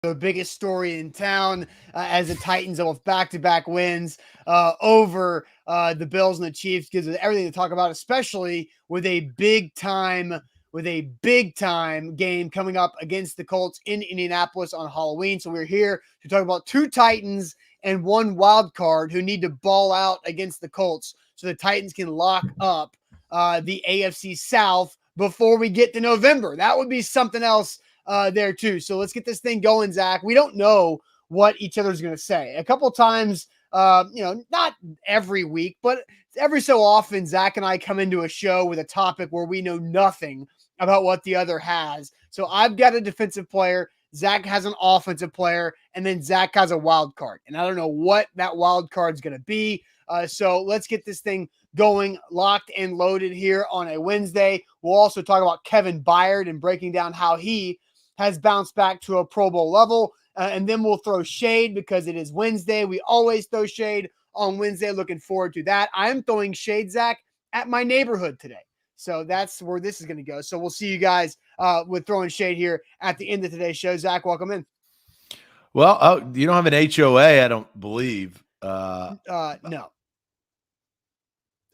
The biggest story in town as the Titans with back-to-back wins over the Bills and the Chiefs gives us everything to talk about, especially with a big time game coming up against the Colts in Indianapolis on Halloween. So we're here to talk about two Titans and one wild card who need to ball out against the Colts so the Titans can lock up the AFC South before we get to November. That would be something else there too. So let's get this thing going, Zach. We don't know what each other's going to say. A couple times, not every week, but every so often, Zach and I come into a show with a topic where we know nothing about what the other has. So I've got a defensive player. Zach has an offensive player, and then Zach has a wild card. And I don't know what that wild card is going to be. So let's get this thing going, locked and loaded here on a Wednesday. We'll also talk about Kevin Byard and breaking down how he has bounced back to a Pro Bowl level. And then we'll throw shade because it is Wednesday. We always throw shade on Wednesday. Looking forward to that. I'm throwing shade, Zach, at my neighborhood today. So that's where this is going to go. So we'll see you guys with throwing shade here at the end of today's show. Zach, welcome in. Well, you don't have an HOA, I don't believe. No.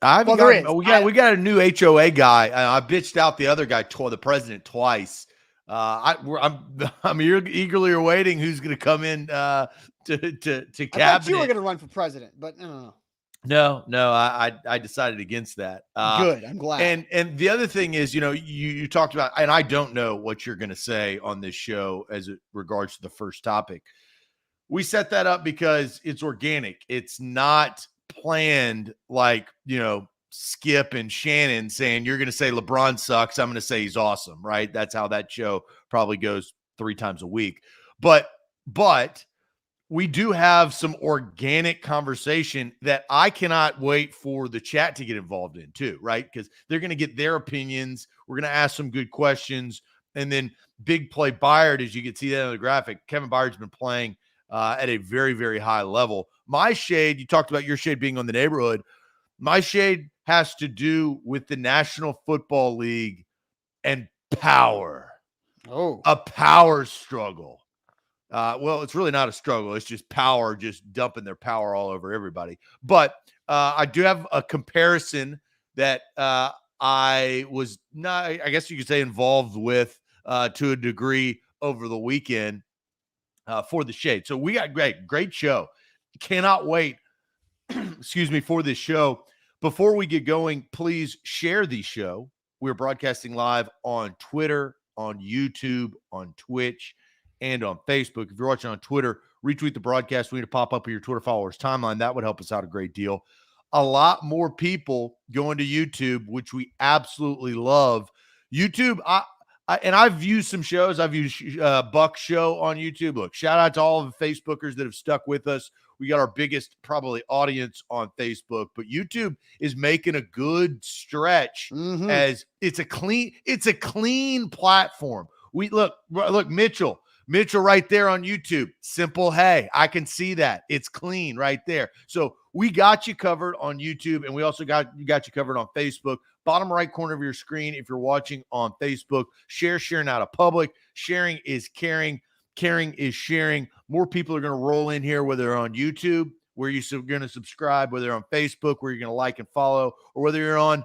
We got a new HOA guy. I bitched out the other guy, the president, twice. I'm eagerly awaiting who's going to come in to cabinet. I thought you were going to run for president, but no. No, I decided against that. Good, I'm glad. And the other thing is, you talked about, and I don't know what you're going to say on this show as it regards to the first topic. We set that up because it's organic. It's not planned like, Skip and Shannon saying you're going to say LeBron sucks. I'm going to say he's awesome, right? That's how that show probably goes 3 times a week. But we do have some organic conversation that I cannot wait for the chat to get involved in too, right? Because they're going to get their opinions. We're going to ask some good questions. And then big play Byard, as you can see that on the graphic, Kevin Byard's been playing at a very, very high level. My shade, you talked about your shade being on the neighborhood. My shade has to do with the National Football League and power. Oh, a power struggle. Well, it's really not a struggle. It's just power, just dumping their power all over everybody. But I do have a comparison that I was not, I guess you could say, involved with to a degree over the weekend for the shade. So we got great show. Cannot wait, excuse me, for this show. Before we get going, please share the show. We're broadcasting live on Twitter, on YouTube, on Twitch, and on Facebook. If you're watching on Twitter, retweet the broadcast. We need to pop up in your Twitter followers timeline. That would help us out a great deal. A lot more people going to YouTube, which we absolutely love. YouTube, I've viewed some shows. I've viewed Buck's show on YouTube. Look, shout out to all of the Facebookers that have stuck with us. We got our biggest probably audience on Facebook, but YouTube is making a good stretch as it's a clean platform. We look Mitchell right there on YouTube. Simple. Hey, I can see that. It's clean right there. So we got you covered on YouTube, and we also got you covered on Facebook. Bottom right corner of your screen, if you're watching on Facebook, sharing out of public. Sharing is caring. Caring is sharing. More people are going to roll in here, whether they're on YouTube, where you're going to subscribe, whether you're on Facebook, where you're going to like and follow, or whether you're on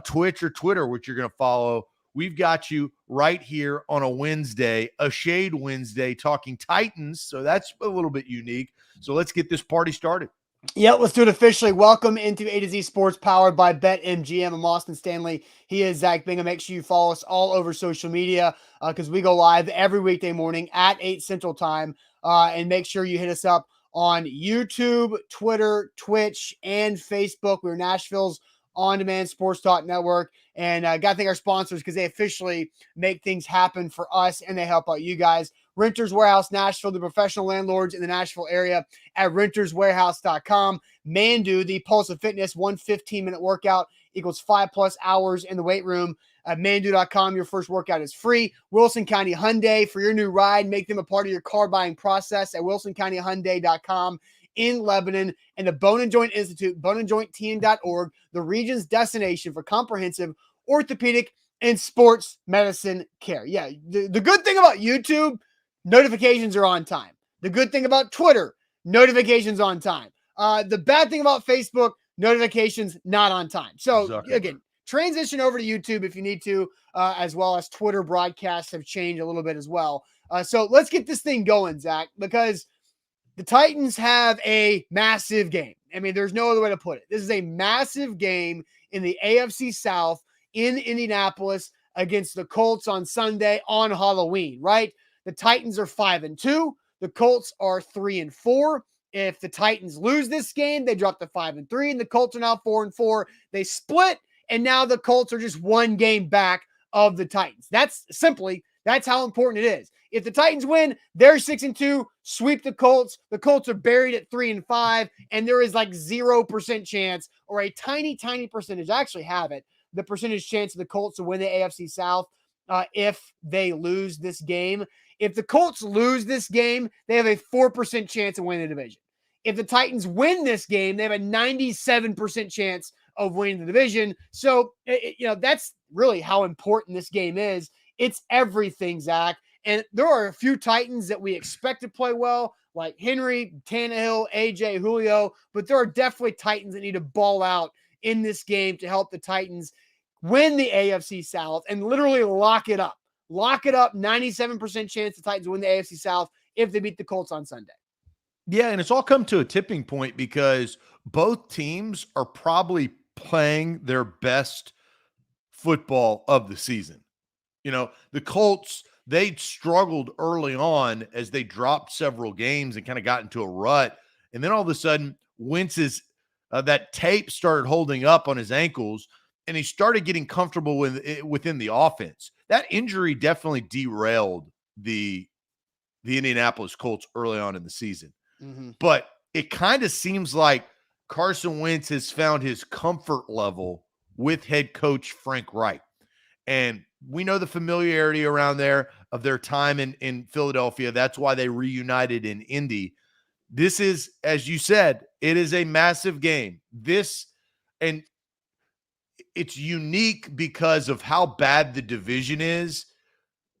Twitch or Twitter, which you're going to follow. We've got you right here on a Wednesday, a Shade Wednesday, talking Titans. So that's a little bit unique. So let's get this party started. Yeah, let's do it officially. Welcome into A to Z Sports, powered by BetMGM. I'm Austin Stanley. He is Zach Bingham. Make sure you follow us all over social media because we go live every weekday morning at 8 Central Time. And make sure you hit us up on YouTube, Twitter, Twitch, and Facebook. We're Nashville's on-demand sports talk network. And got to thank our sponsors because they officially make things happen for us and they help out you guys. Renters Warehouse Nashville, the professional landlords in the Nashville area at renterswarehouse.com. Mandu, the Pulse of Fitness, 1 15-minute workout equals 5+ hours in the weight room. At mandu.com, your first workout is free. Wilson County Hyundai, for your new ride, make them a part of your car buying process at wilsoncountyhyundai.com in Lebanon. And the Bone and Joint Institute, boneandjointtn.org, the region's destination for comprehensive orthopedic and sports medicine care. Yeah, the good thing about YouTube, notifications are on time. The good thing about Twitter, notifications on time. The bad thing about Facebook, notifications not on time. So Zuckerberg. again, transition over to YouTube if you need to, as well as Twitter broadcasts have changed a little bit as well. So let's get this thing going, Zach, because the Titans have a massive game. I mean, there's no other way to put it. This is a massive game in the AFC South in Indianapolis against the Colts on Sunday on Halloween, right? The Titans are 5-2. The Colts are 3-4. If the Titans lose this game, they drop to 5-3, and the Colts are now 4-4. They split, and now the Colts are just one game back of the Titans. That's how important it is. If the Titans win, they're 6-2, sweep the Colts. The Colts are buried at 3-5, and there is like 0% chance, or a tiny, tiny percentage. I actually have it. The percentage chance of the Colts to win the AFC South if they lose this game. If the Colts lose this game, they have a 4% chance of winning the division. If the Titans win this game, they have a 97% chance of winning the division. So, that's really how important this game is. It's everything, Zach. And there are a few Titans that we expect to play well, like Henry, Tannehill, AJ, Julio, but there are definitely Titans that need to ball out in this game to help the Titans win the AFC South and literally lock it up. Lock it up, 97% chance the Titans win the AFC South if they beat the Colts on Sunday. Yeah, and it's all come to a tipping point because both teams are probably playing their best football of the season. The Colts, they struggled early on as they dropped several games and kind of got into a rut. And then all of a sudden, Wentz's that tape started holding up on his ankles, and he started getting comfortable within the offense. That injury definitely derailed the Indianapolis Colts early on in the season. Mm-hmm. But it kind of seems like Carson Wentz has found his comfort level with head coach Frank Reich. And we know the familiarity around there of their time in Philadelphia. That's why they reunited in Indy. This is, as you said, it is a massive game. And it's unique because of how bad the division is.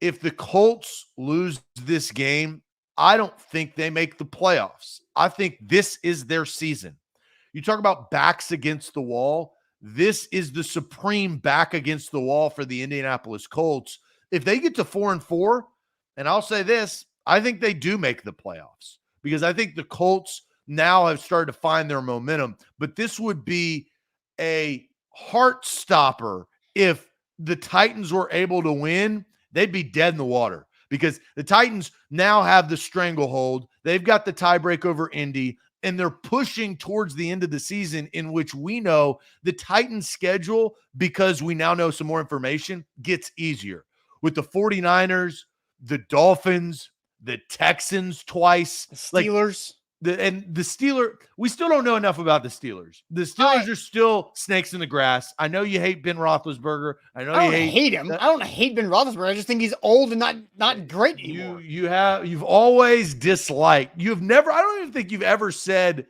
If the Colts lose this game, I don't think they make the playoffs. I think this is their season. You talk about backs against the wall. This is the supreme back against the wall for the Indianapolis Colts. If they get to 4-4, and I'll say this, I think they do make the playoffs because I think the Colts now have started to find their momentum. But this would be a heart stopper if the Titans were able to win. They'd be dead in the water because the Titans now have the stranglehold. They've got the tiebreak over Indy, and they're pushing towards the end of the season in which we know the Titans' schedule, because we now know some more information, gets easier. With the 49ers, the Dolphins, the Texans twice. The Steelers. The Steelers, we still don't know enough about the Steelers. The Steelers are still snakes in the grass. I know you hate Ben Roethlisberger. I know you hate him. I don't hate Ben Roethlisberger. I just think he's old and not great anymore. You've always disliked. I don't even think you've ever said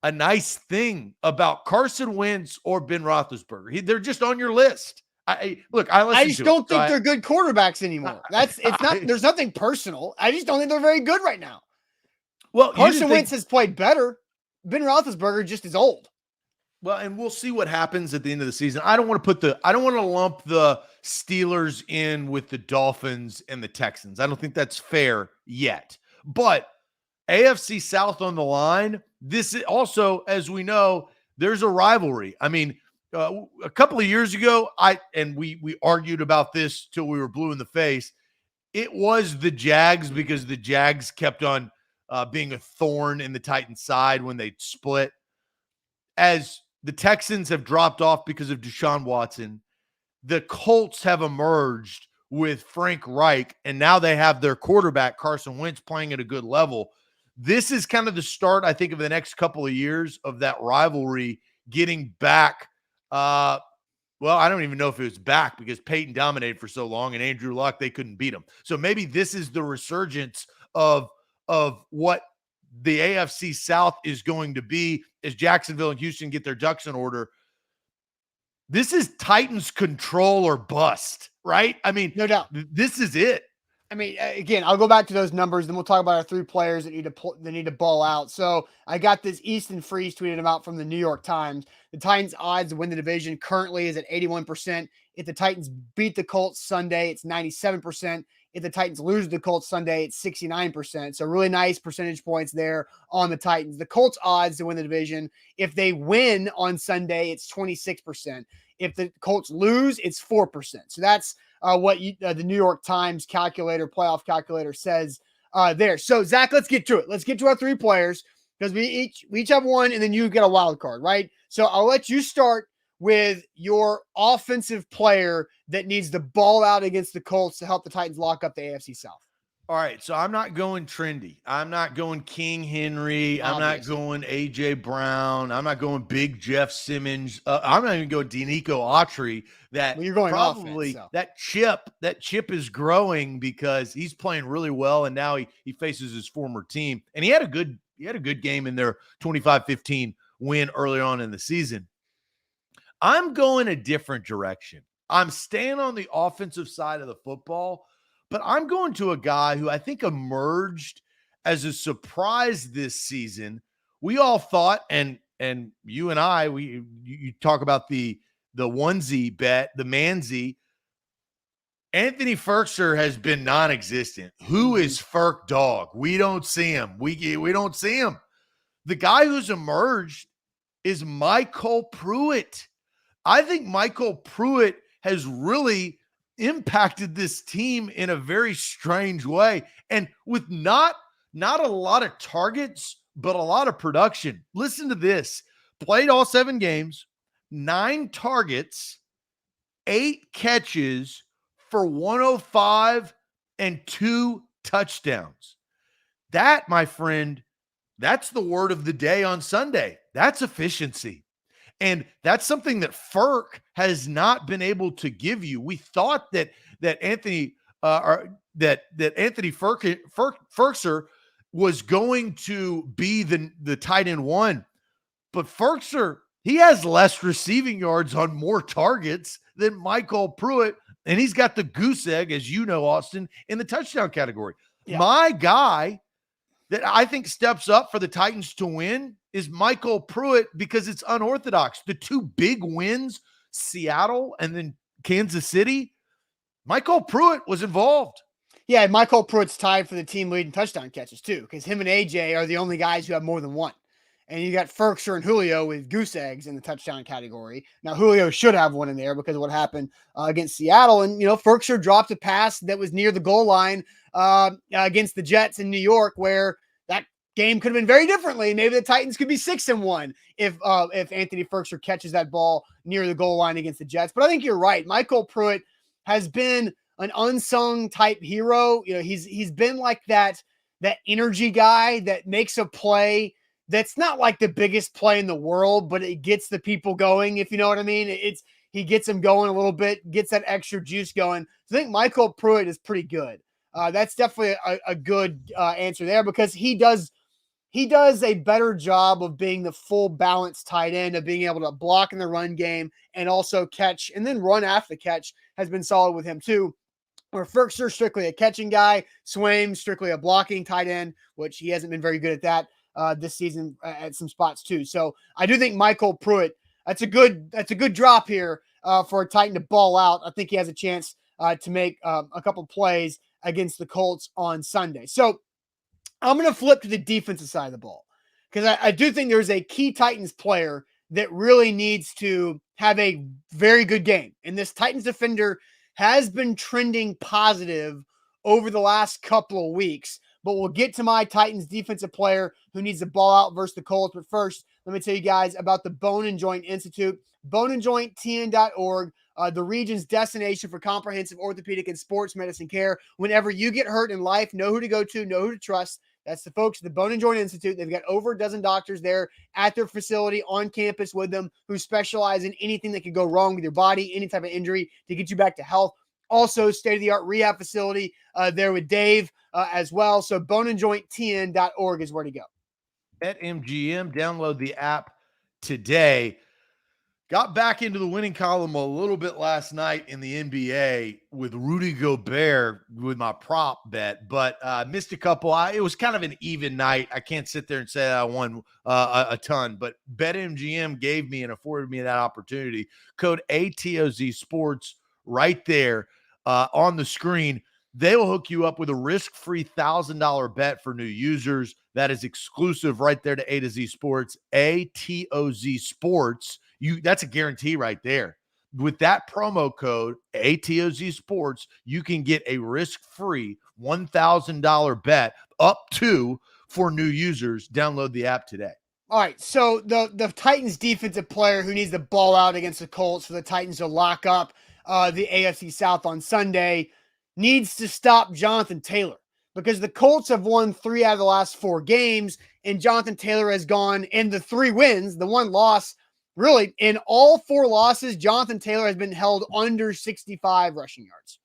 a nice thing about Carson Wentz or Ben Roethlisberger. They're just on your list. I just don't think they're good quarterbacks anymore. There's nothing personal. I just don't think they're very good right now. Well, Carson Wentz has played better. Ben Roethlisberger just is old. Well, and we'll see what happens at the end of the season. I don't want to lump the Steelers in with the Dolphins and the Texans. I don't think that's fair yet. But AFC South on the line. This is also, as we know, there's a rivalry. I mean, a couple of years ago, we argued about this till we were blue in the face. It was the Jags because the Jags kept on being a thorn in the Titans' side when they split. As the Texans have dropped off because of Deshaun Watson, the Colts have emerged with Frank Reich, and now they have their quarterback, Carson Wentz, playing at a good level. This is kind of the start, I think, of the next couple of years of that rivalry getting back. I don't even know if it was back because Peyton dominated for so long, and Andrew Luck, they couldn't beat him. So maybe this is the resurgence of what the AFC South is going to be as Jacksonville and Houston get their ducks in order. This is Titans control or bust, right? I mean, no doubt. This is it. I mean, again, I'll go back to those numbers, then we'll talk about our 3 players that need to ball out. So I got this Easton Freeze tweeted them out from the New York Times. The Titans' odds to win the division currently is at 81%. If the Titans beat the Colts Sunday, it's 97%. If the Titans lose the Colts Sunday, it's 69%. So really nice percentage points there on the Titans. The Colts' odds to win the division, if they win on Sunday, it's 26%. If the Colts lose, it's 4%. So that's what the New York Times playoff calculator says there. So Zach, let's get to it. Let's get to our 3 players because we each have one, and then you get a wild card, right? So I'll let you start with your offensive player that needs to ball out against the Colts to help the Titans lock up the AFC South. All right, so I'm not going trendy. I'm not going King Henry. I'm not going A.J. Brown. I'm not going Big Jeff Simmons. I'm not even going Denico Autry. You're going probably offense, so. that chip is growing because he's playing really well, and now he faces his former team. And he had a good game in their 25-15 win early on in the season. I'm going a different direction. I'm staying on the offensive side of the football, but I'm going to a guy who I think emerged as a surprise this season. We all thought, and you and I, you talk about the onesie bet, the Manzi. Anthony Firkser has been non-existent. Who is Firk Dog? We don't see him. We don't see him. The guy who's emerged is Michael Pruitt. I think Michael Pruitt has really impacted this team in a very strange way, and with not a lot of targets, but a lot of production. Listen to this. Played all 7 games, 9 targets, 8 catches for 105 and 2 touchdowns. That, my friend, that's the word of the day on Sunday. That's efficiency. And that's something that Firk has not been able to give you. We thought that Anthony Firkser was going to be the tight end 1, but Firkser, he has less receiving yards on more targets than Michael Pruitt, and he's got the goose egg, as you know, Austin, in the touchdown category. Yeah. My guy that I think steps up for the Titans to win is Michael Pruitt because it's unorthodox. The 2 big wins, Seattle and then Kansas City, Michael Pruitt was involved. Yeah, Michael Pruitt's tied for the team leading touchdown catches too, because him and AJ are the only guys who have more than 1. And you got Firkser and Julio with goose eggs in the touchdown category. Now, Julio should have 1 in there because of what happened against Seattle. And, Firkser dropped a pass that was near the goal line against the Jets in New York, where that game could have been very differently. Maybe the Titans could be 6-1 if Anthony Firkser catches that ball near the goal line against the Jets. But I think you're right. Michael Pruitt has been an unsung type hero. He's been like that energy guy that makes a play that's not like the biggest play in the world, but it gets the people going, if you know what I mean. He gets them going a little bit, gets that extra juice going. So I think Michael Pruitt is pretty good. That's definitely a good answer there, because he does a better job of being the full balanced tight end, of being able to block in the run game and also catch and then run after the catch has been solid with him too. Or Firkser, strictly a catching guy. Swaim, strictly a blocking tight end, which he hasn't been very good at that this season at some spots too. So I do think Michael Pruitt, that's a good drop here for a Titan to ball out. I think he has a chance to make a couple plays against the Colts on Sunday. So I'm going to flip to the defensive side of the ball, because I do think there's a key Titans player that really needs to have a very good game. And this Titans defender has been trending positive over the last couple of weeks. But we'll get to my Titans defensive player who needs to ball out versus the Colts. But first, let me tell you guys about the Bone and Joint Institute, boneandjointtn.org, the region's destination for comprehensive orthopedic and sports medicine care. Whenever you get hurt in life, know who to go to, know who to trust. That's the folks at the Bone and Joint Institute. They've got over a dozen doctors there at their facility on campus with them who specialize in anything that could go wrong with your body, any type of injury to get you back to health. Also, state-of-the-art rehab facility there with Dave as well. So boneandjointtn.org is where to go. BetMGM, download the app today. Got back into the winning column a little bit last night in the NBA with Rudy Gobert with my prop bet, but missed a couple. It was kind of an even night. I can't sit there and say that I won a ton, but BetMGM gave me and afforded me that opportunity. Code ATOZ Sports right there on the screen. They will hook you up with a risk-free $1,000 bet for new users. That is exclusive right there to A to Z Sports, ATOZ Sports. That's a guarantee right there. With that promo code, ATOZ Sports, you can get a risk-free $1,000 bet up to for new users. Download the app today. All right, so the Titans defensive player who needs the ball out against the Colts for the Titans to lock up the AFC South on Sunday needs to stop Jonathan Taylor, because the Colts have won 3 out of the last 4 games, and Jonathan Taylor has gone in the 3 wins, the 1 loss. Really, in all 4 losses, Jonathan Taylor has been held under 65 rushing yards.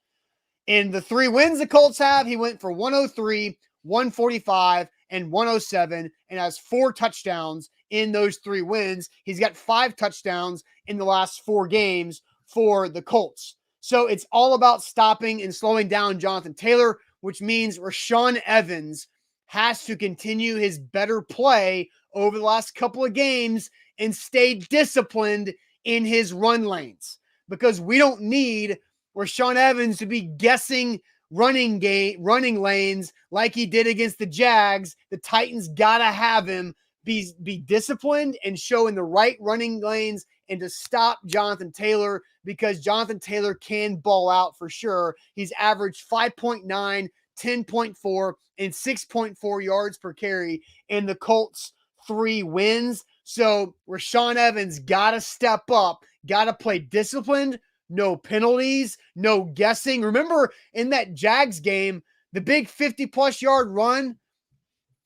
In the 3 wins the Colts have, he went for 103, 145, and 107, and has 4 touchdowns in those 3 wins. He's got 5 touchdowns in the last 4 games for the Colts. So it's all about stopping and slowing down Jonathan Taylor, which means Rashaan Evans has to continue his better play over the last couple of games and stay disciplined in his run lanes, because we don't need Rashaan Evans to be guessing running lanes like he did against the Jags. The Titans got to have him be disciplined and show in the right running lanes and to stop Jonathan Taylor, because Jonathan Taylor can ball out for sure. He's averaged 5.9, 10.4, and 6.4 yards per carry in the Colts' 3 wins. So Rashaan Evans got to step up, got to play disciplined, no penalties, no guessing. Remember in that Jags game, the big 50-plus yard run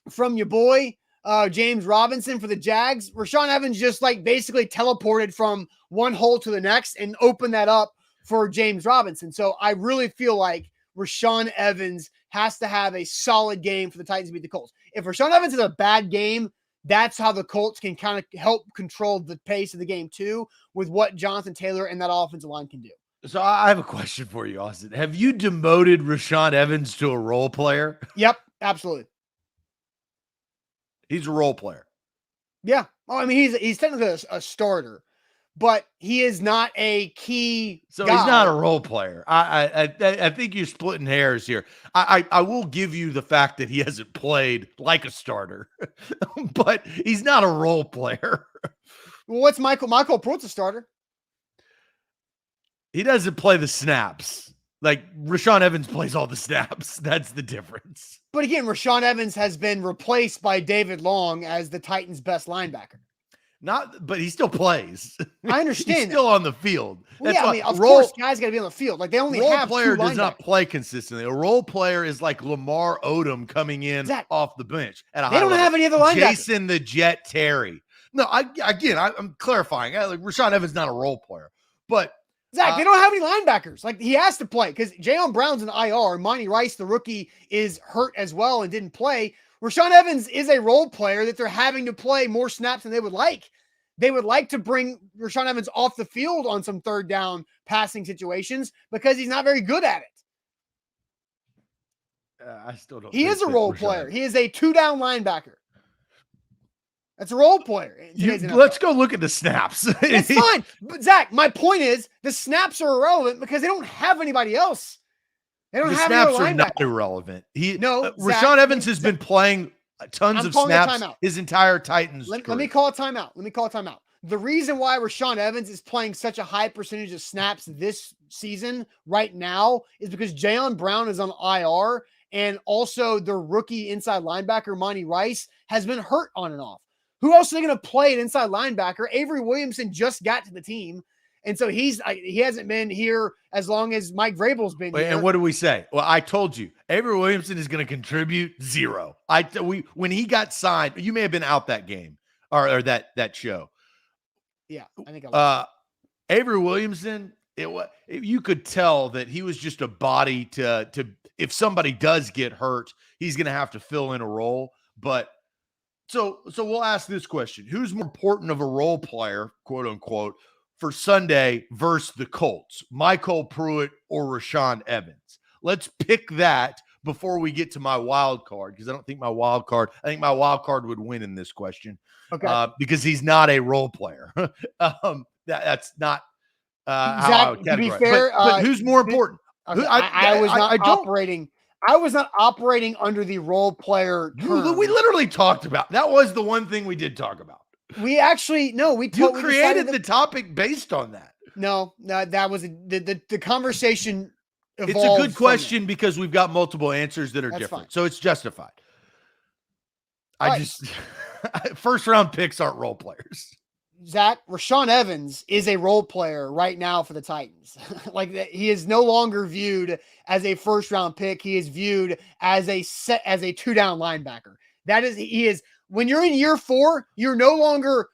from your boy, James Robinson for the Jags? Rashaan Evans just basically teleported from one hole to the next and opened that up for James Robinson. So I really feel like Rashaan Evans has to have a solid game for the Titans to beat the Colts. If Rashaan Evans has a bad game, that's how the Colts can kind of help control the pace of the game too, with what Jonathan Taylor and that offensive line can do. So I have a question for you, Austin. Have you demoted Rashaan Evans to a role player? Yep, absolutely. He's a role player. Yeah. Oh, I mean, he's technically a starter, but he is not a key So guy. he's not a role player. I think you're splitting hairs here. I will give you the fact that he hasn't played like a starter, but he's not a role player. Well, what's Michael Pruitt's a starter? He doesn't play the snaps. Like Rashaan Evans plays all the snaps. That's the difference. But again, Rashaan Evans has been replaced by David Long as the Titans' best linebacker. But he still plays. I understand. He's still on the field. Well, yeah, I mean, of course, guys got to be on the field. They only have 2 player does linebackers. not play consistently. A role player is like Lamar Odom coming in off the bench at a high level. They don't have any other linebackers. Jason the Jet Terry. No, I'm clarifying. Rashaan Evans is not a role player, but Zach, they don't have any linebackers. He has to play because Jayon Brown's in IR. Monty Rice, the rookie, is hurt as well and didn't play. Rashaan Evans is a role player that they're having to play more snaps than they would like. They would like to bring Rashaan Evans off the field on some 3rd down passing situations because he's not very good at it. I still don't. He is a role player. He is a 2-down linebacker. That's a role player. Let's go look at the snaps. It's fine. But Zach, my point is the snaps are irrelevant because they don't have anybody else. They don't have snaps any are not irrelevant. Rashaan Evans has been playing tons of snaps his entire Titans career. Let me call a timeout. The reason why Rashaan Evans is playing such a high percentage of snaps this season right now is because Jayon Brown is on IR, and also the rookie inside linebacker, Monty Rice, has been hurt on and off. Who else are they going to play at inside linebacker? Avery Williamson just got to the team. And so he hasn't been here as long as Mike Vrabel's been here. And what do we say? Well, I told you, Avery Williamson is going to contribute 0. When he got signed, you may have been out that game or that show. Yeah, I think I was. Avery Williamson, you could tell that he was just a body to if somebody does get hurt, he's going to have to fill in a role. But so we'll ask this question: who's more important of a role player, quote unquote, for Sunday versus the Colts? Michael Pruitt or Rashaan Evans? Let's pick that before we get to my wild card, because I think my wild card would win in this question. Okay. Because he's not a role player. That's not how I would categorize. To be fair, but who's more important? Okay. I was not operating under the role player term. We literally talked about that. Was the one thing we did talk about. We actually you created the topic based on that. No, that was the conversation. It's a good question because we've got multiple answers that are different, so it's justified. First round picks aren't role players. Zach, Rashaan Evans is a role player right now for the Titans. Like, he is no longer viewed as a first round pick. He is viewed as a 2-down linebacker. He is when you're in year 4, you're no longer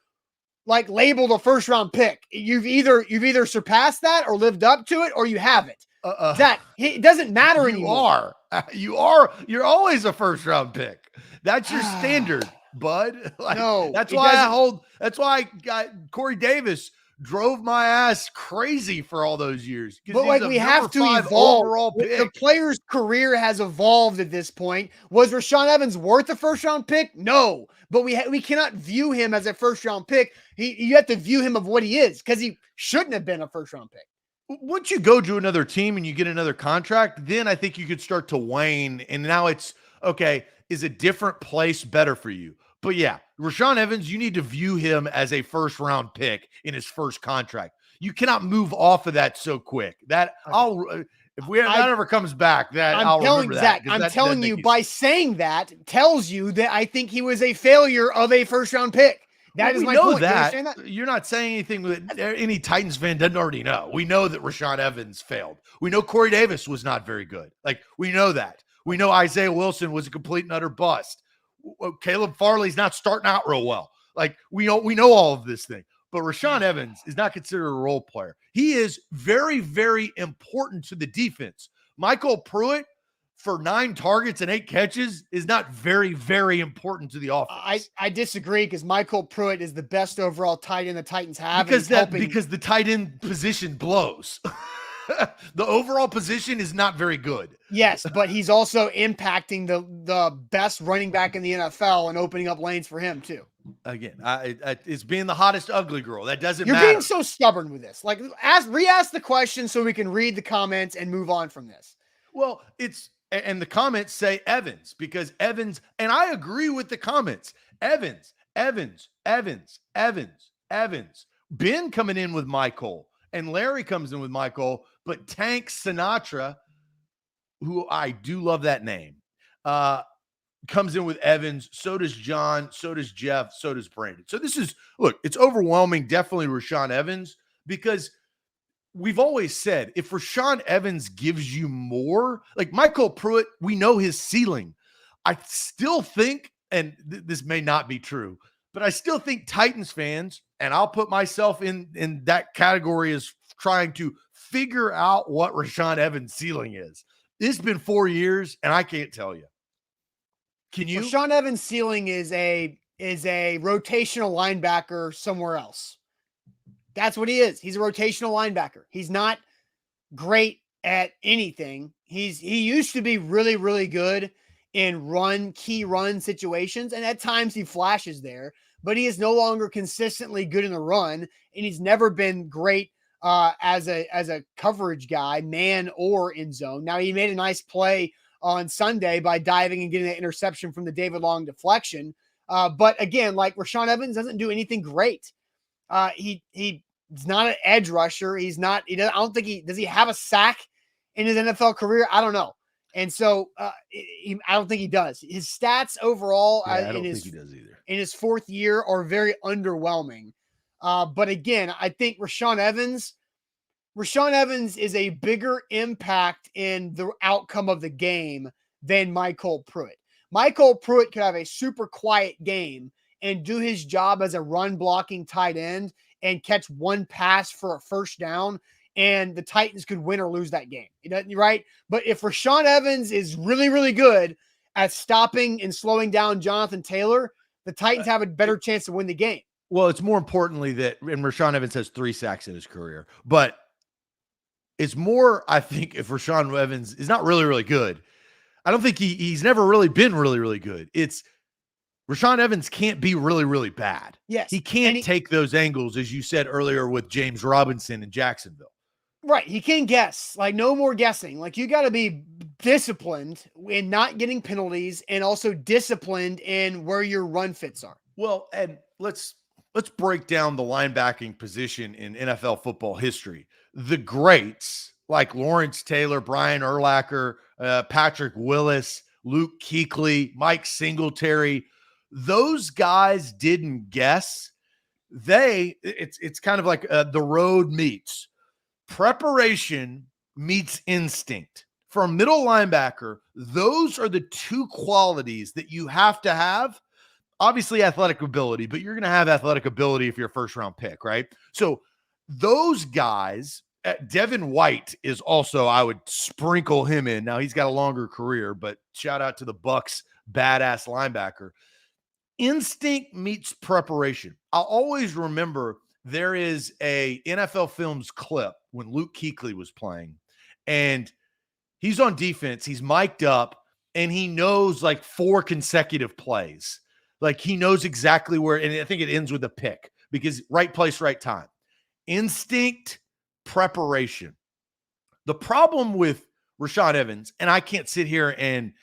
like labeled a first round pick. You've either surpassed that or lived up to it, or you haven't. Zach, it doesn't matter anymore. You're always a first round pick. That's your standard, bud. No, that's why Corey Davis drove my ass crazy for all those years. But like, we have to evolve. The player's career has evolved at this point. Was Rashaan Evans worth a first round pick? No, but we cannot view him as a first round pick. You have to view him of what he is, because he shouldn't have been a first round pick. Once you go to another team and you get another contract, then I think you could start to wane. And now it's okay. Is a different place better for you? But yeah, Rashaan Evans, you need to view him as a first round pick in his first contract. You cannot move off of that so quick. That ever comes back, I'll remember that. I'm telling you, by saying that tells you that I think he was a failure of a first round pick. That is my point. That. You're not saying anything that any Titans fan doesn't already know. We know that Rashaan Evans failed. We know Corey Davis was not very good. Like, we know that. We know Isaiah Wilson was a complete and utter bust. Caleb Farley's not starting out real well. Like, we know all of this thing. But Rashaan Evans is not considered a role player. He is very, very important to the defense. Michael Pruitt, for 9 targets and 8 catches, is not very, very important to the offense. I disagree, because Michael Pruitt is the best overall tight end the Titans have. Because the tight end position blows. The overall position is not very good. Yes, but he's also impacting the best running back in the NFL and opening up lanes for him too. Again, it's being the hottest ugly girl. That doesn't matter. You're being so stubborn with this. Like, re-ask the question so we can read the comments and move on from this. Well, and the comments say Evans, because Evans, and I agree with the comments. Evans. Ben coming in with Michael, and Larry comes in with Michael, but Tank Sinatra, who I do love that name, comes in with Evans. So does John. So does Jeff. So does Brandon. So it's overwhelming. Definitely Rashaan Evans, because we've always said, if Rashaan Evans gives you more, like Michael Pruitt, we know his ceiling. I still think, and this may not be true, but I still think Titans fans, and I'll put myself in that category as trying to figure out what Rashaan Evans' ceiling is. It's been 4 years, and I can't tell you. Can you? Rashaan Evans' ceiling is a rotational linebacker somewhere else. That's what he is. He's a rotational linebacker. He's not great at anything. He used to be really, really good in key run situations, and at times he flashes there, but he is no longer consistently good in the run, and he's never been great as a coverage guy, man or in zone. Now, he made a nice play on Sunday by diving and getting that interception from the David Long deflection. But again, like, Rashaan Evans doesn't do anything great. He's not an edge rusher. I don't think does he have a sack in his NFL career? I don't know. And so I don't think he does. His stats overall I don't think he does either. In his 4th year are very underwhelming. But again, I think Rashaan Evans is a bigger impact in the outcome of the game than Michael Pruitt. Michael Pruitt could have a super quiet game and do his job as a run blocking tight end and catch one pass for a first down, and the Titans could win or lose that game. Right? But if Rashaan Evans is really, really good at stopping and slowing down Jonathan Taylor, the Titans have a better chance to win the game. Well, it's more importantly that, and Rashaan Evans has 3 sacks in his career, but it's more, I think, if Rashaan Evans is not really, really good, I don't think he's never really been really, really good. It's Rashaan Evans can't be really, really bad. Yes. He can't take those angles, as you said earlier with James Robinson in Jacksonville. Right. He can't guess. Like, no more guessing. Like, you got to be disciplined in not getting penalties and also disciplined in where your run fits are. Well, and let's break down the linebacking position in NFL football history. The greats like Lawrence Taylor, Brian Urlacher, Patrick Willis, Luke Kuechly, Mike Singletary, those guys didn't guess. It's kind of like the road meets. Preparation meets instinct. For a middle linebacker, those are the 2 qualities that you have to have. Obviously, athletic ability, but you're going to have athletic ability if you're a first-round pick, right? So those guys, Devin White is also, I would sprinkle him in. Now, he's got a longer career, but shout out to the Bucs badass linebacker. Instinct meets preparation. I'll always remember there is a NFL Films clip when Luke Kuechly was playing, and he's on defense. He's mic'd up, and he knows like 4 consecutive plays. Like he knows exactly where, and I think it ends with a pick because right place, right time. Instinct, preparation. The problem with Rashaan Evans, and I can't sit here and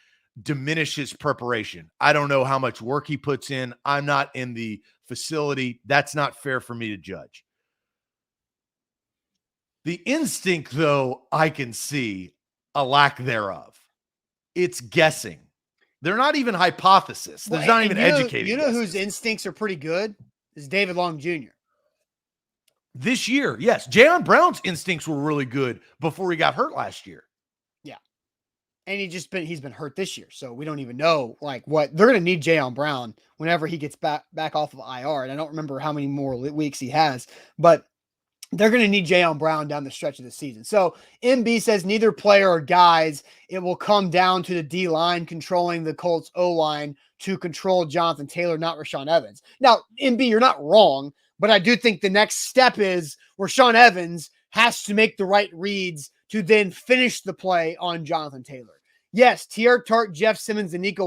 diminish his preparation. I don't know how much work he puts in. I'm not in the facility. That's not fair for me to judge. The instinct, though, I can see a lack thereof. It's guessing. They're not even hypothesis. There's not even educated. You know whose instincts are pretty good? Is David Long Jr. This year, yes. Jayon Brown's instincts were really good before he got hurt last year. Yeah. And he's been hurt this year. So we don't even know like what they're going to need Jayon Brown whenever he gets back off of IR. And I don't remember how many more weeks he has, but they're going to need Jayon Brown down the stretch of the season. So MB says neither player or guys, it will come down to the D-line controlling the Colts O-line to control Jonathan Taylor, not Rashaan Evans. Now, MB, you're not wrong, but I do think the next step is Rashaan Evans has to make the right reads to then finish the play on Jonathan Taylor. Yes, Teair Tart, Jeff Simmons, and Danico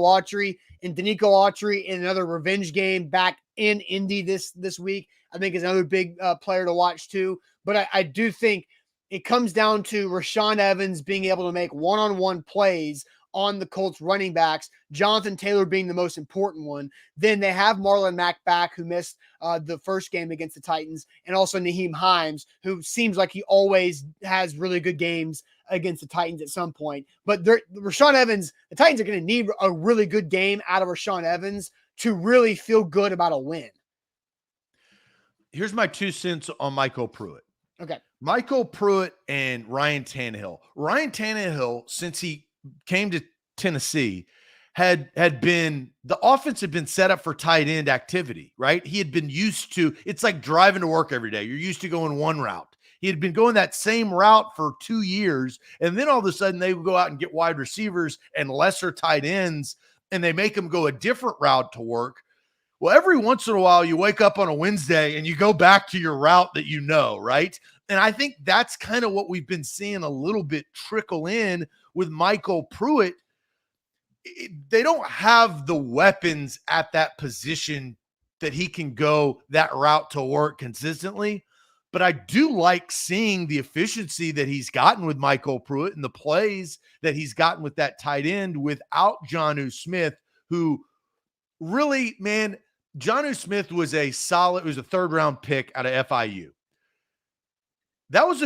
Autry in another revenge game back in Indy this week, I think is another big player to watch too. But I do think it comes down to Rashaan Evans being able to make one-on-one plays on the Colts running backs, Jonathan Taylor being the most important one. Then they have Marlon Mack back, who missed the first game against the Titans, and also Nyheim Hines, who seems like he always has really good games against the Titans at some point. But Rashaan Evans, the Titans are going to need a really good game out of Rashaan Evans to really feel good about a win. Here's my 2 cents on Michael Pruitt. Okay. Michael Pruitt and Ryan Tannehill. Ryan Tannehill, since he came to Tennessee, had been, the offense had been set up for tight end activity, right? He had been used to, it's like driving to work every day. You're used to going one route. He had been going that same route for 2 years. And then all of a sudden they would go out and get wide receivers and lesser tight ends, and they make them go a different route to work. Well, every once in a while you wake up on a Wednesday and you go back to your route that you know, right? And I think that's kind of what we've been seeing a little bit trickle in with Michael Pruitt. They don't have the weapons at that position that he can go that route to work consistently. But I do like seeing the efficiency that he's gotten with Michael Pruitt and the plays that he's gotten with that tight end without Jonnu Smith, who really, man, Jonnu Smith was a 3rd-round pick out of FIU. That was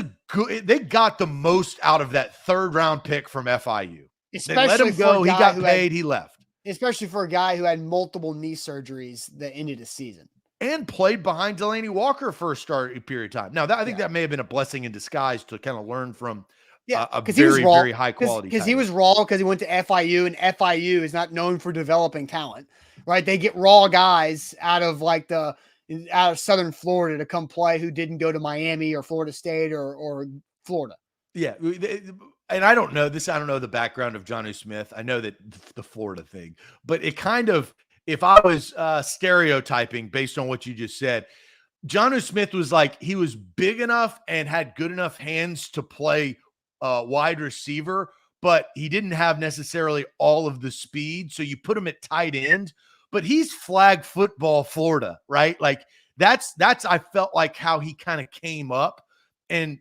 they got the most out of that 3rd-round pick from FIU. Especially they let him go. He got paid. He left. Especially for a guy who had multiple knee surgeries that ended his season. And played behind Delaney Walker for a period of time. Now, I think that may have been a blessing in disguise to kind of learn from a very, very high quality. Because he was raw because he went to FIU, and FIU is not known for developing talent, right? They get raw guys out of Southern Florida to come play who didn't go to Miami or Florida State or Florida. Yeah. And I don't know this. I don't know the background of Jonnu Smith. I know that the Florida thing, but it kind of if I was stereotyping based on what you just said, Jonnu Smith was like, he was big enough and had good enough hands to play wide receiver, but he didn't have necessarily all of the speed. So you put him at tight end, but he's flag football Florida, right? Like that's I felt like how he kind of came up, and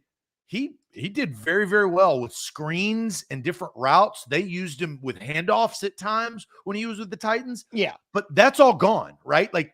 he did very, very well with screens and different routes. They used him with handoffs at times when he was with the Titans. Yeah. But that's all gone, right? Like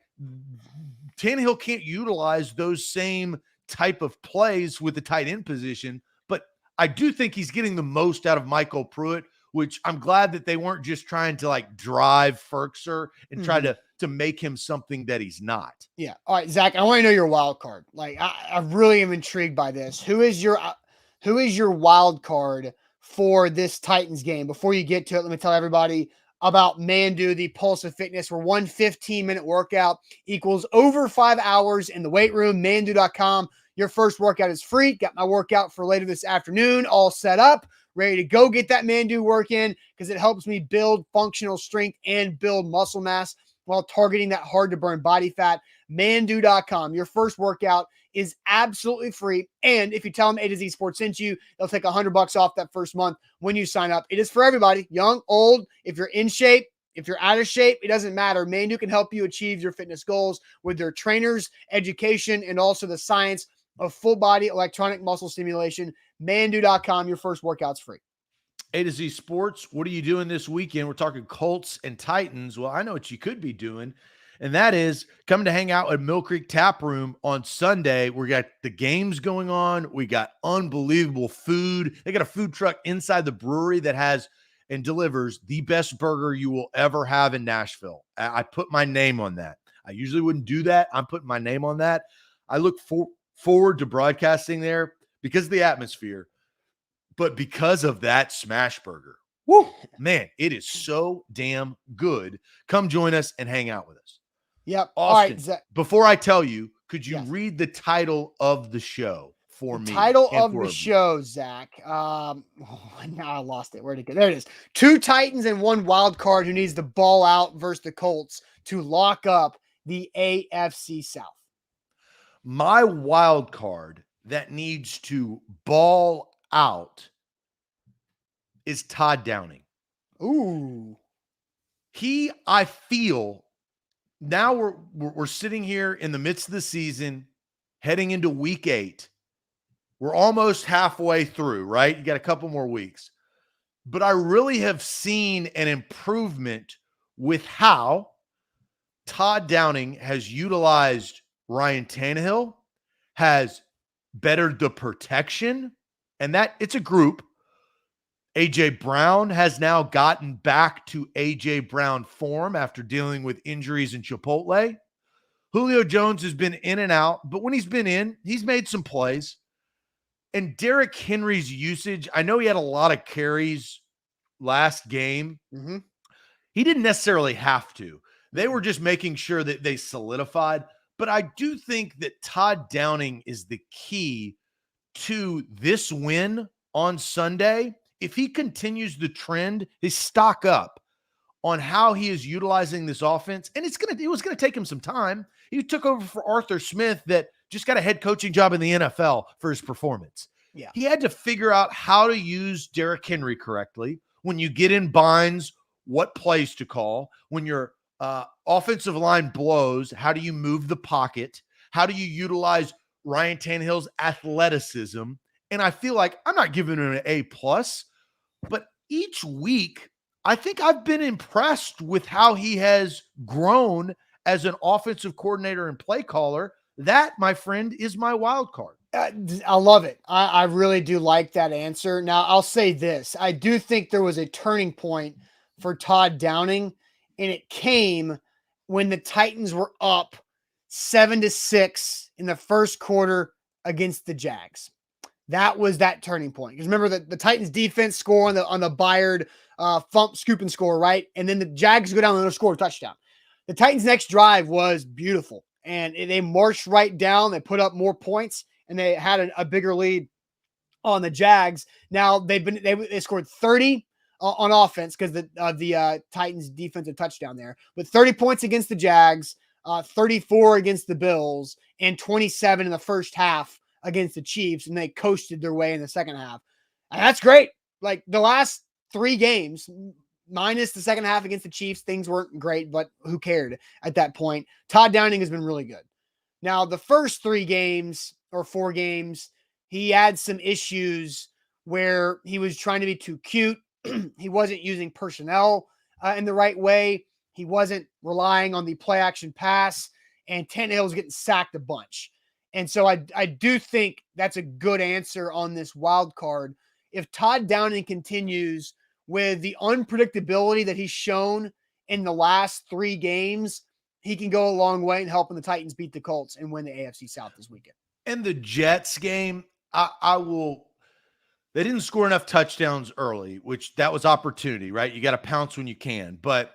Tannehill can't utilize those same type of plays with the tight end position, but I do think he's getting the most out of Michael Pruitt, which I'm glad that they weren't just trying to like drive Ferkser and try to make him something that he's not. Yeah. All right, Zach, I want to know your wild card. Like, I really am intrigued by this. Who is your wild card for this Titans game? Before you get to it, let me tell everybody about Mandu, the Pulse of Fitness, where one 15-minute workout equals over 5 hours in the weight room. Mandu.com. Your first workout is free. Got my workout for later this afternoon all set up, ready to go get that Mandu work in because it helps me build functional strength and build muscle mass while targeting that hard to burn body fat. Mandu.com. Your first workout is absolutely free. And if you tell them A to Z Sports sent you, they'll take $100 off that first month when you sign up. It is for everybody, young, old. If you're in shape, if you're out of shape, it doesn't matter. Mandu can help you achieve your fitness goals with their trainers, education, and also the science of full body electronic muscle stimulation. Mandu.com. Your first workout's free. A to Z Sports, what are you doing this weekend? We're talking Colts and Titans. Well, I know what you could be doing, and that is coming to hang out at Mill Creek Tap Room on Sunday. We got the games going on. We got unbelievable food. They got a food truck inside the brewery that has and delivers the best burger you will ever have in Nashville. I put my name on that. I usually wouldn't do that. I'm putting my name on that. I look forward to broadcasting there because of the atmosphere, but because of that smash burger. Woo, man, it is so damn good. Come join us and hang out with us. Yep. Austin, all right, Zach, before I tell you, could you read the title of the show for me? Title of the show, Zach. Now I lost it. Where'd it go? There it is. 2 Titans and 1 wild card who needs to ball out versus the Colts to lock up the AFC South. My wild card that needs to ball out is Todd Downing. Ooh. I feel now we're sitting here in the midst of the season, heading into week 8. We're almost halfway through, right? You got a couple more weeks. But I really have seen an improvement with how Todd Downing has utilized Ryan Tannehill, has bettered the protection, and that it's a group. A.J. Brown has now gotten back to A.J. Brown form after dealing with injuries in Chipotle. Julio Jones has been in and out, but when he's been in, he's made some plays. And Derrick Henry's usage, I know he had a lot of carries last game. Mm-hmm. He didn't necessarily have to. They were just making sure that they solidified. But I do think that Todd Downing is the key to this win on Sunday. If he continues the trend, his stock up on how he is utilizing this offense, and it was gonna take him some time. He took over for Arthur Smith that just got a head coaching job in the NFL for his performance. Yeah. He had to figure out how to use Derrick Henry correctly. When you get in binds, what plays to call. When your offensive line blows, how do you move the pocket? How do you utilize Ryan Tannehill's athleticism? And I feel like I'm not giving him an A+, but each week, I think I've been impressed with how he has grown as an offensive coordinator and play caller. That, my friend, is my wild card. I love it. I really do like that answer. Now, I'll say this. I do think there was a turning point for Todd Downing, and it came when the Titans were up 7-6 in the first quarter against the Jags. That was that turning point. Because remember that the Titans defense score on the Byard thump, scoop and score, right? And then the Jags go down and they'll score a touchdown. The Titans' next drive was beautiful. And they marched right down. They put up more points, and they had a bigger lead on the Jags. Now they scored 30 on offense because the Titans defensive touchdown there, but 30 points against the Jags, 34 against the Bills, and 27 in the first half against the Chiefs, and they coasted their way in the second half. And that's great. Like the last 3 games, minus the second half against the Chiefs, things weren't great, but who cared at that point? Todd Downing has been really good. Now, the first 3 games or 4 games, he had some issues where he was trying to be too cute. He wasn't using personnel in the right way. He wasn't relying on the play action pass, and Tannehill was getting sacked a bunch. And so I do think that's a good answer on this wild card. If Todd Downing continues with the unpredictability that he's shown in the last 3 games, he can go a long way in helping the Titans beat the Colts and win the AFC South this weekend. And the Jets game, they didn't score enough touchdowns early, which that was opportunity, right? You got to pounce when you can. But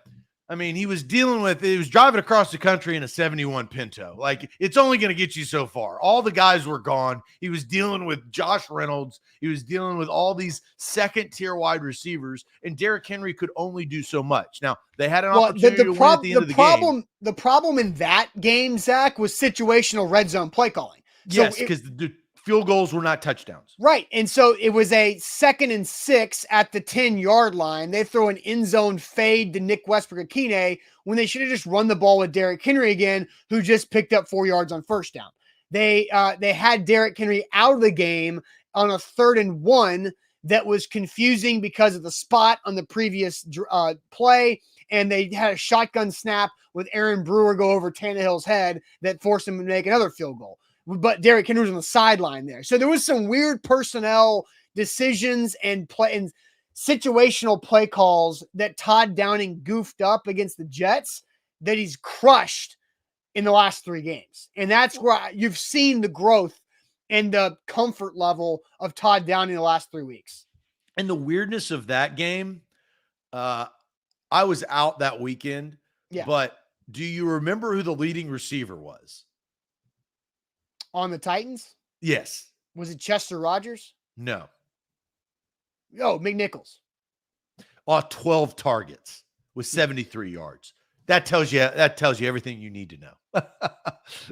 I mean, he was driving across the country in a 71 Pinto. Like, it's only going to get you so far. All the guys were gone. He was dealing with Josh Reynolds. He was dealing with all these second-tier wide receivers, and Derrick Henry could only do so much. Now, they had an opportunity to win at the end of the game. The problem in that game, Zach, was situational red zone play calling. Yes, because the field goals were not touchdowns. Right. And so it was a 2nd and 6 at the 10-yard line. They throw an end zone fade to Nick Westbrook-Akine when they should have just run the ball with Derrick Henry again, who just picked up 4 yards on first down. They had Derrick Henry out of the game on a 3rd and 1 that was confusing because of the spot on the previous play. And they had a shotgun snap with Aaron Brewer go over Tannehill's head that forced him to make another field goal. But Derrick Henry was on the sideline there. So there was some weird personnel decisions and situational play calls that Todd Downing goofed up against the Jets that he's crushed in the last 3 games. And that's where you've seen the growth and the comfort level of Todd Downing in the last 3 weeks. And the weirdness of that game, I was out that weekend, but do you remember who the leading receiver was? On the Titans? Yes. Was it Chester Rogers? No. Oh, McNichols. 12 targets with 73 yards. That tells you everything you need to know.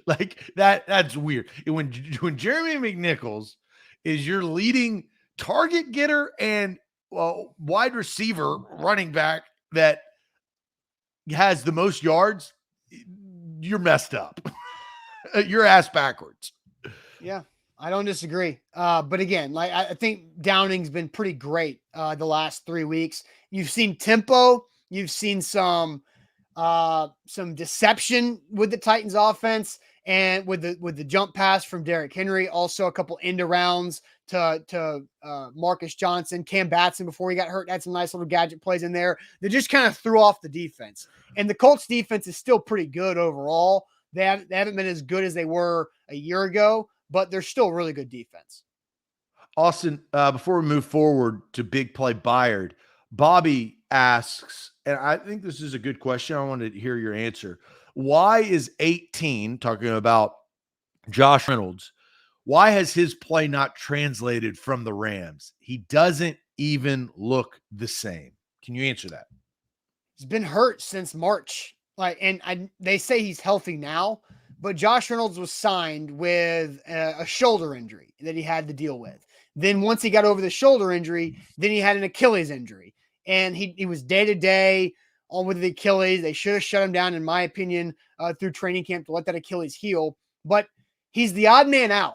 Like that's weird. When Jeremy McNichols is your leading target getter and wide receiver running back that has the most yards, you're messed up. Your ass backwards. Yeah, I don't disagree. But again, like I think Downing's been pretty great the last 3 weeks. You've seen tempo. You've seen some deception with the Titans offense and with the jump pass from Derrick Henry. Also a couple end arounds to Marcus Johnson. Cam Batson, before he got hurt, had some nice little gadget plays in there that just kind of threw off the defense. And the Colts defense is still pretty good overall. They haven't been as good as they were a year ago, but they're still really good defense. Austin, before we move forward to big play Byard, Bobby asks, and I think this is a good question. I wanted to hear your answer. Why is 18, talking about Josh Reynolds, why has his play not translated from the Rams? He doesn't even look the same. Can you answer that? He's been hurt since March. They say he's healthy now, but Josh Reynolds was signed with a shoulder injury that he had to deal with. Then once he got over the shoulder injury, then he had an Achilles injury, and he was day to day on with the Achilles. They should have shut him down, in my opinion, through training camp to let that Achilles heal. But he's the odd man out,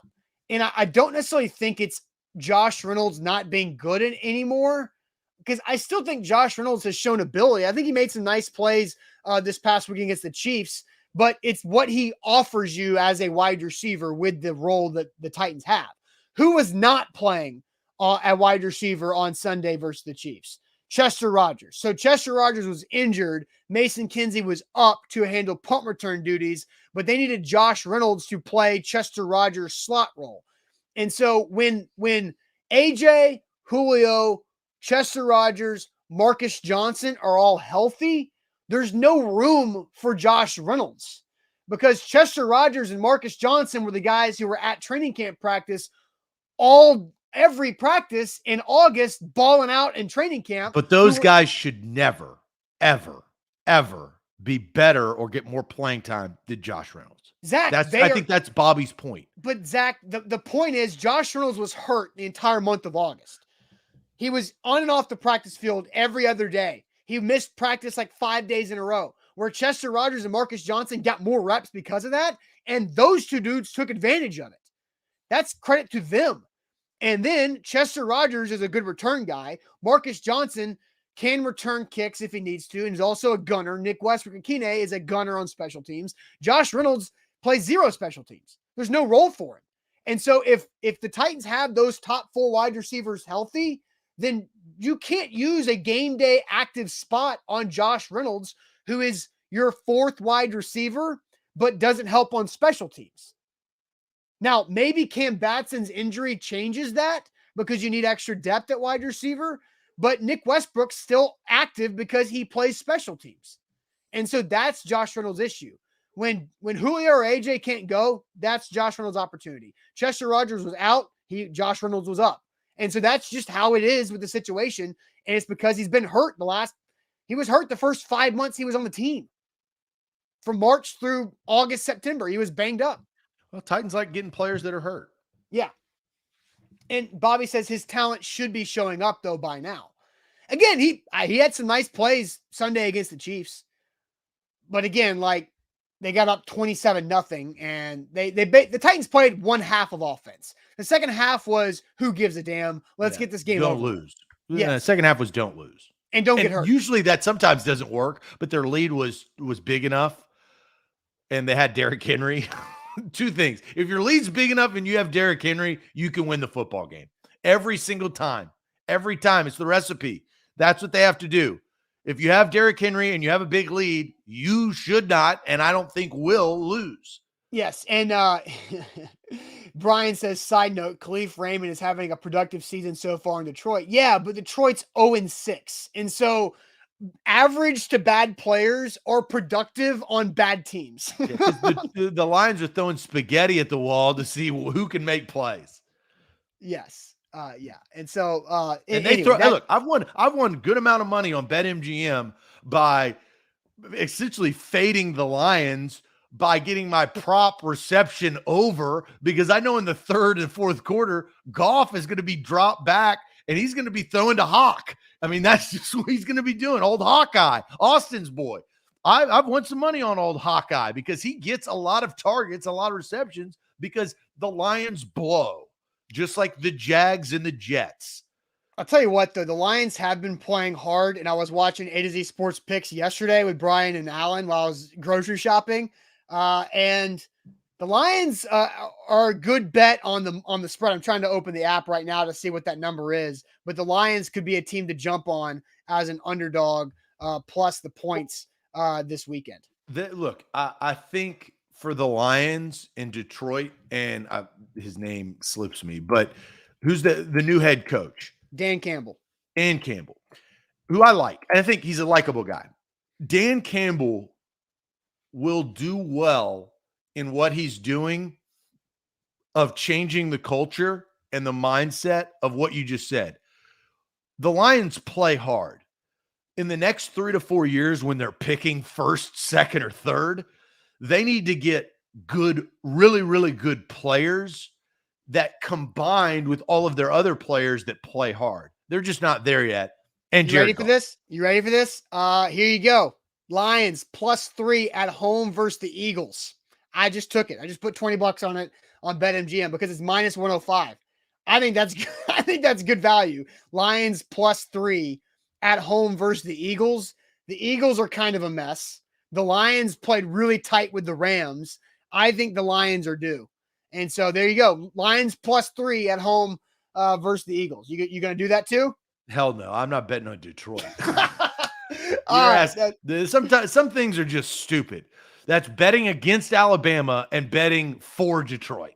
and I don't necessarily think it's Josh Reynolds not being good anymore, because I still think Josh Reynolds has shown ability. I think he made some nice plays this past week against the Chiefs, but it's what he offers you as a wide receiver with the role that the Titans have. Who was not playing at wide receiver on Sunday versus the Chiefs? Chester Rogers. So Chester Rogers was injured. Mason Kinsey was up to handle punt return duties, but they needed Josh Reynolds to play Chester Rogers' slot role. And so when AJ, Julio, Chester Rogers, Marcus Johnson are all healthy, there's no room for Josh Reynolds, because Chester Rogers and Marcus Johnson were the guys who were at training camp practice all every practice in August, balling out in training camp. But those guys should never, ever, ever be better or get more playing time than Josh Reynolds. Zach, I think that's Bobby's point. But Zach, the point is Josh Reynolds was hurt the entire month of August. He was on and off the practice field every other day. He missed practice like 5 days in a row, where Chester Rogers and Marcus Johnson got more reps because of that. And those two dudes took advantage of it. That's credit to them. And then Chester Rogers is a good return guy. Marcus Johnson can return kicks if he needs to, and is also a gunner. Nick Westbrook-Akine is a gunner on special teams. Josh Reynolds plays 0 special teams. There's no role for him. And so if the Titans have those top 4 wide receivers healthy, then you can't use a game day active spot on Josh Reynolds, who is your 4th wide receiver, but doesn't help on special teams. Now, maybe Cam Batson's injury changes that because you need extra depth at wide receiver, but Nick Westbrook's still active because he plays special teams. And so that's Josh Reynolds' issue. When Julio or AJ can't go, that's Josh Reynolds' opportunity. Chester Rogers was out, Josh Reynolds was up. And so that's just how it is with the situation. And it's because he's been hurt he was hurt the first 5 months he was on the team. From March through August, September, he was banged up. Well, Titans like getting players that are hurt. Yeah. And Bobby says his talent should be showing up, though, by now. Again, he had some nice plays Sunday against the Chiefs. But again, like, they got up 27-0, and the Titans played one half of offense. The second half was, who gives a damn? Let's get this game over. Don't lose. Yeah. The second half was don't lose. And don't get hurt. Usually that sometimes doesn't work, but their lead was big enough, and they had Derrick Henry. 2 things. If your lead's big enough and you have Derrick Henry, you can win the football game. Every single time. Every time. It's the recipe. That's what they have to do. If you have Derrick Henry and you have a big lead, you should not, and I don't think will, lose. Yes. And Brian says, side note, Khalif Raymond is having a productive season so far in Detroit. Yeah, but Detroit's 0-6. And so average to bad players are productive on bad teams. The Lions are throwing spaghetti at the wall to see who can make plays. Yes. Yeah. And so and they anyway, look, I've won a good amount of money on BetMGM by essentially fading the Lions by getting my prop reception over, because I know in the 3rd and 4th quarter, Goff is going to be dropped back and he's going to be throwing to Hawk. I mean, that's just what he's going to be doing. Old Hawkeye, Austin's boy. I've won some money on old Hawkeye because he gets a lot of targets, a lot of receptions, because the Lions blow, just like the Jags and the Jets. I'll tell you what, though, the Lions have been playing hard, and I was watching A to Z Sports Picks yesterday with Brian and Alan while I was grocery shopping, and the Lions are a good bet on the spread. I'm trying to open the app right now to see what that number is, but the Lions could be a team to jump on as an underdog plus the points this weekend. Look, I think for the Lions in Detroit, and his name slips me, but who's the new head coach? Dan Campbell, who I like. And I think he's a likable guy. Dan Campbell will do well in what he's doing of changing the culture and the mindset of what you just said. The Lions play hard. In the next 3 to 4 years, when they're picking 1st, 2nd, or 3rd, they need to get good, really, really good players that combined with all of their other players that play hard. They're just not there yet. And you ready for this? Here you go. Lions +3 at home versus the Eagles. I just took it. I just put $20 on it on BetMGM because it's -105. I think that's good value. Lions +3 at home versus the Eagles. The Eagles are kind of a mess. The Lions played really tight with the Rams. I think the Lions are due. And so there you go. Lions +3 at home versus the Eagles. You going to do that too? Hell no. I'm not betting on Detroit. Sometimes some things are just stupid. That's betting against Alabama and betting for Detroit.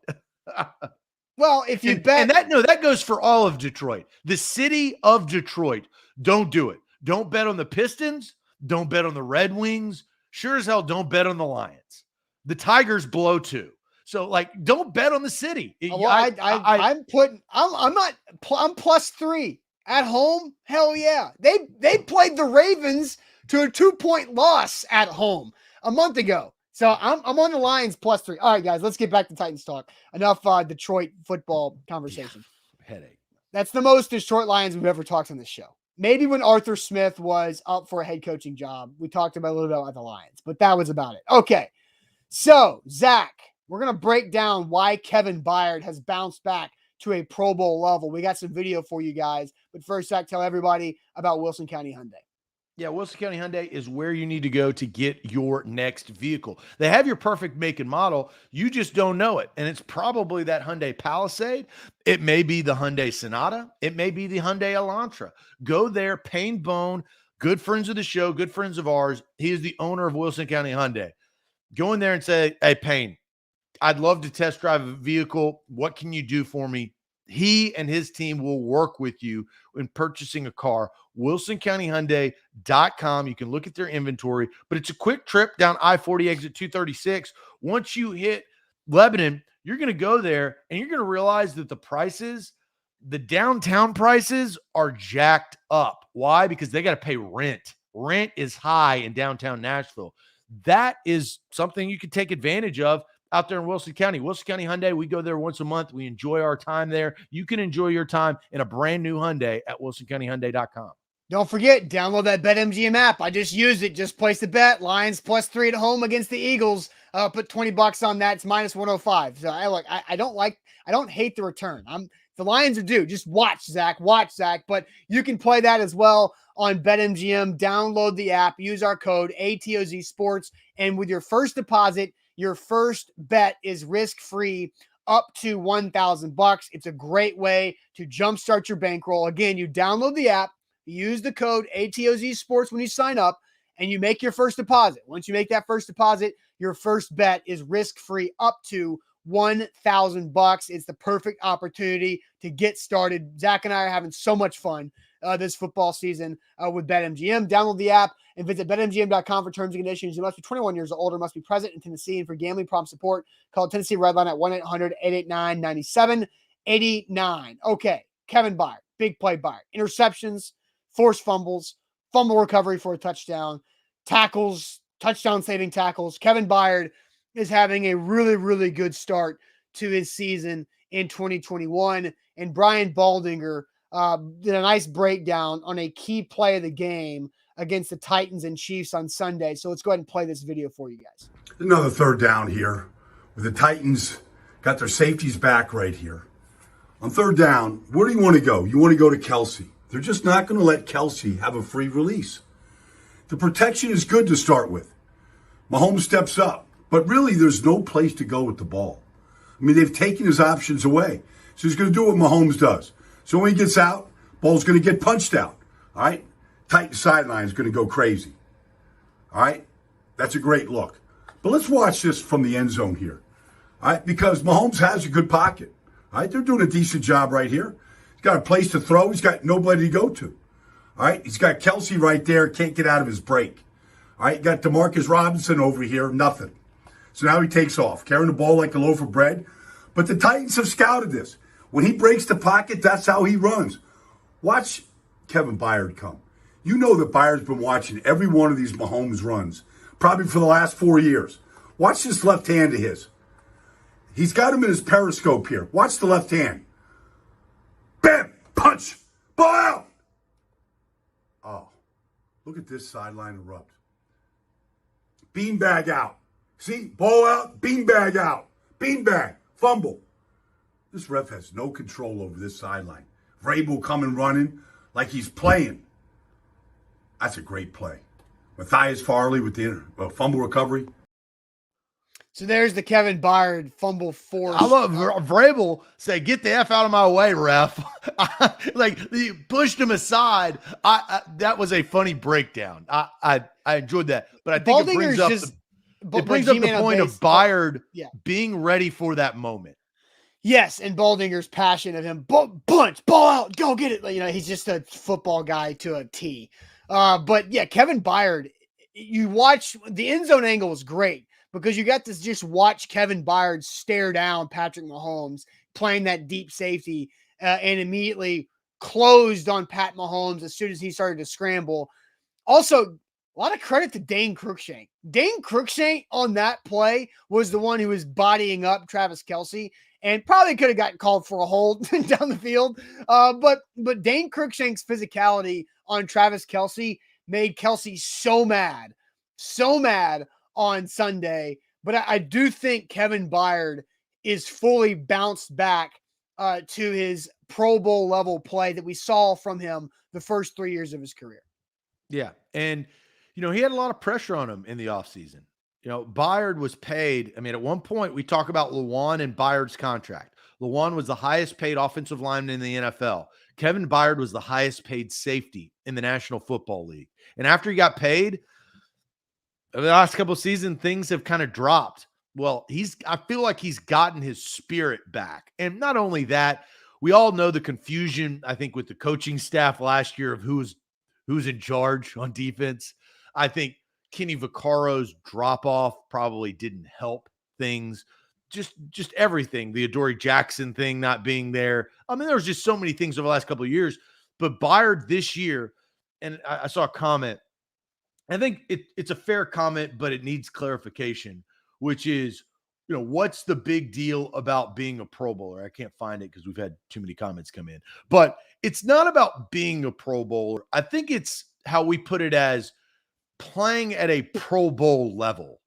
Well, if you bet, and that goes for all of Detroit. The city of Detroit. Don't do it. Don't bet on the Pistons. Don't bet on the Red Wings. Sure as hell, don't bet on the Lions. The Tigers blow too. So like, don't bet on the city. Well, I'm +3 at home. Hell yeah. They played the Ravens to a 2-point loss at home a month ago. So I'm on the Lions +3. All right, guys, let's get back to Titans talk. Enough Detroit football conversation. Headache. That's the most Detroit Lions we've ever talked on this show. Maybe when Arthur Smith was up for a head coaching job, we talked about a little bit about the Lions, but that was about it. Okay. So, Zach, we're going to break down why Kevin Byard has bounced back to a Pro Bowl level. We got some video for you guys. But first, Zach, tell everybody about Wilson County Hyundai. Yeah, Wilson County Hyundai is where you need to go to get your next vehicle. They have your perfect make and model. You just don't know it. And it's probably that Hyundai Palisade. It may be the Hyundai Sonata. It may be the Hyundai Elantra. Go there, Payne Bone, good friends of the show, good friends of ours. He is the owner of Wilson County Hyundai. Go in there and say, hey, Payne, I'd love to test drive a vehicle. What can you do for me? He and his team will work with you in purchasing a car. WilsonCountyHyundai.com. You can look at their inventory, but it's a quick trip down I-40 exit 236. Once you hit Lebanon, you're going to go there and you're going to realize that the downtown prices are jacked up. Why? Because they got to pay rent. Rent is high in downtown Nashville. That is something you can take advantage of out there in Wilson County. Wilson County Hyundai, we go there once a month. We enjoy our time there. You can enjoy your time in a brand new Hyundai at WilsonCountyHyundai.com. Don't forget, download that BetMGM app. I just used it. Just place the bet. Lions +3 at home against the Eagles. Put $20 on that. It's -105. So I don't hate the return. The Lions are due. Just watch, Zach. But you can play that as well on BetMGM. Download the app. Use our code ATOZ Sports. And with your first deposit, your first bet is risk-free up to $1,000. It's a great way to jumpstart your bankroll. Again, you download the app, use the code ATOZ Sports when you sign up, and you make your first deposit. Once you make that first deposit, your first bet is risk-free up to $1,000. It's the perfect opportunity to get started. Zach and I are having so much fun this football season with BetMGM. Download the app and visit BetMGM.com for terms and conditions. You must be 21 years or older, must be present in Tennessee, and for gambling problem support, call Tennessee Redline at 1-800-889-9789. Okay, Kevin Byard, big play Byard. Interceptions, forced fumbles, fumble recovery for a touchdown, tackles, touchdown-saving tackles. Kevin Byard is having a really, really good start to his season in 2021. And Brian Baldinger did a nice breakdown on a key play of the game against the Titans and Chiefs on Sunday. So let's go ahead and play this video for you guys. Another third down here with the Titans got their safeties back right here. On third down, where do you want to go? You want to go to Kelsey. They're just not going to let Kelsey have a free release. The protection is good to start with. Mahomes steps up. But really, there's no place to go with the ball. I mean, they've taken his options away. So he's going to do what Mahomes does. So when he gets out, ball's going to get punched out. All right? Titan sideline is going to go crazy. All right? That's a great look. But let's watch this from the end zone here. All right? Because Mahomes has a good pocket. All right? They're doing a decent job right here. He's got a place to throw. He's got nobody to go to. All right? He's got Kelsey right there. Can't get out of his break. All right? Got Demarcus Robinson over here. Nothing. So now he takes off, carrying the ball like a loaf of bread. But the Titans have scouted this. When he breaks the pocket, that's how he runs. Watch Kevin Byard come. You know that Byard's been watching every one of these Mahomes runs, probably for the last 4 years. Watch this left hand of his. He's got him in his periscope here. Watch the left hand. Bam! Punch! Ball out! Oh, look at this sideline erupt. Beanbag out. See, ball out, beanbag out, beanbag, fumble. This ref has no control over this sideline. Vrabel coming running like he's playing. That's a great play. Matthias Farley with the fumble recovery. So there's the Kevin Byard fumble force. I love Vrabel say, "Get the F out of my way, ref." Like, he pushed him aside. That was a funny breakdown. I enjoyed that, but I think it brings up the point of Byard being ready for that moment. Yes, and Baldinger's passion of him, bunch, ball out, go get it. You know, he's just a football guy to a T. But yeah, Kevin Byard, you watch, the end zone angle was great, because you got to just watch Kevin Byard stare down Patrick Mahomes playing that deep safety and immediately closed on Pat Mahomes as soon as he started to scramble. Also, a lot of credit to Dane Cruikshank. Dane Cruikshank on that play was the one who was bodying up Travis Kelce and probably could have gotten called for a hold down the field. But Dane Cruikshank's physicality on Travis Kelce made Kelce so mad on Sunday. But I do think Kevin Byard is fully bounced back to his Pro Bowl level play that we saw from him the first 3 years of his career. Yeah. And, he had a lot of pressure on him in the offseason. Byard was paid. I mean, at one point we talk about Lewan and Byard's contract. Lewan was the highest paid offensive lineman in the NFL. Kevin Byard was the highest paid safety in the National Football League. And after he got paid, over the last couple of seasons, things have kind of dropped. Well, I feel like he's gotten his spirit back. And not only that, we all know the confusion, I think, with the coaching staff last year of who's in charge on defense. I think Kenny Vaccaro's drop-off probably didn't help things. Just everything. The Adoree Jackson thing not being there. I mean, there was just so many things over the last couple of years. But Byard this year, and I saw a comment, I think it's a fair comment, but it needs clarification, which is, what's the big deal about being a Pro Bowler? I can't find it because we've had too many comments come in. But it's not about being a Pro Bowler. I think it's how we put it as playing at a Pro Bowl level,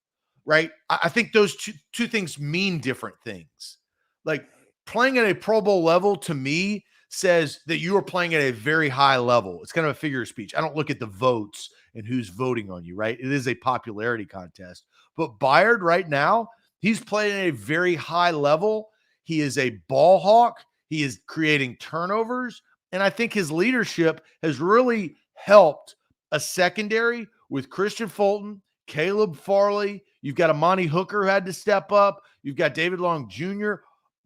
right? I think those two things mean different things. Like playing at a Pro Bowl level to me says that you are playing at a very high level. It's kind of a figure of speech. I don't look at the votes and who's voting on you, right? It is a popularity contest. But Byard right now, he's playing at a very high level. He is a ball hawk. He is creating turnovers. And I think his leadership has really helped a secondary with Christian Fulton, Caleb Farley. You've got Amani Hooker who had to step up. You've got David Long Jr.,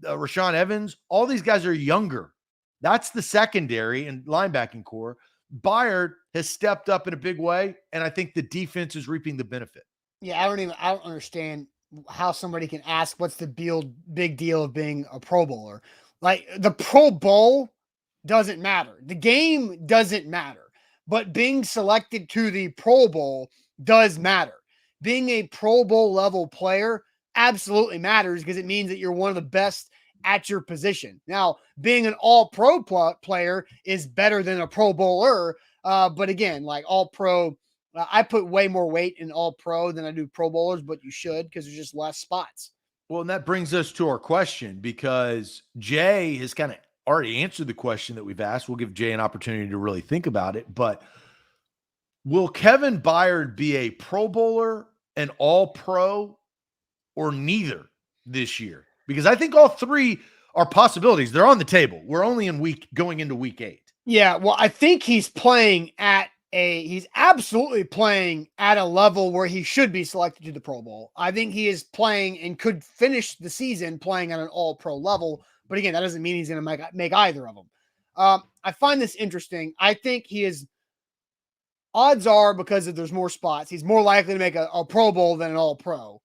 Rashaan Evans. All these guys are younger. That's the secondary and linebacking core. Byard has stepped up in a big way, and I think the defense is reaping the benefit. Yeah, I don't understand how somebody can ask what's the big deal of being a Pro Bowler. Like, the Pro Bowl doesn't matter. The game doesn't matter. But being selected to the Pro Bowl does matter. Being a Pro Bowl level player absolutely matters because it means that you're one of the best at your position. Now, being an all-pro player is better than a Pro Bowler. But again, like all-pro, I put way more weight in all-pro than I do Pro Bowlers, but you should because there's just less spots. Well, and that brings us to our question because Jay has kind of already answered the question that we've asked. We'll give Jay an opportunity to really think about it. But will Kevin Byard be a Pro Bowler, an all-pro, or neither this year? Because I think all three are possibilities. They're on the table. We're only going into week 8. Yeah, well, I think he's absolutely playing at a level where he should be selected to the Pro Bowl. I think he is playing and could finish the season playing at an all-pro level. But again, that doesn't mean he's going to make either of them. I find this interesting. I think he is, odds are, because there's more spots, he's more likely to make a Pro Bowl than an all-pro.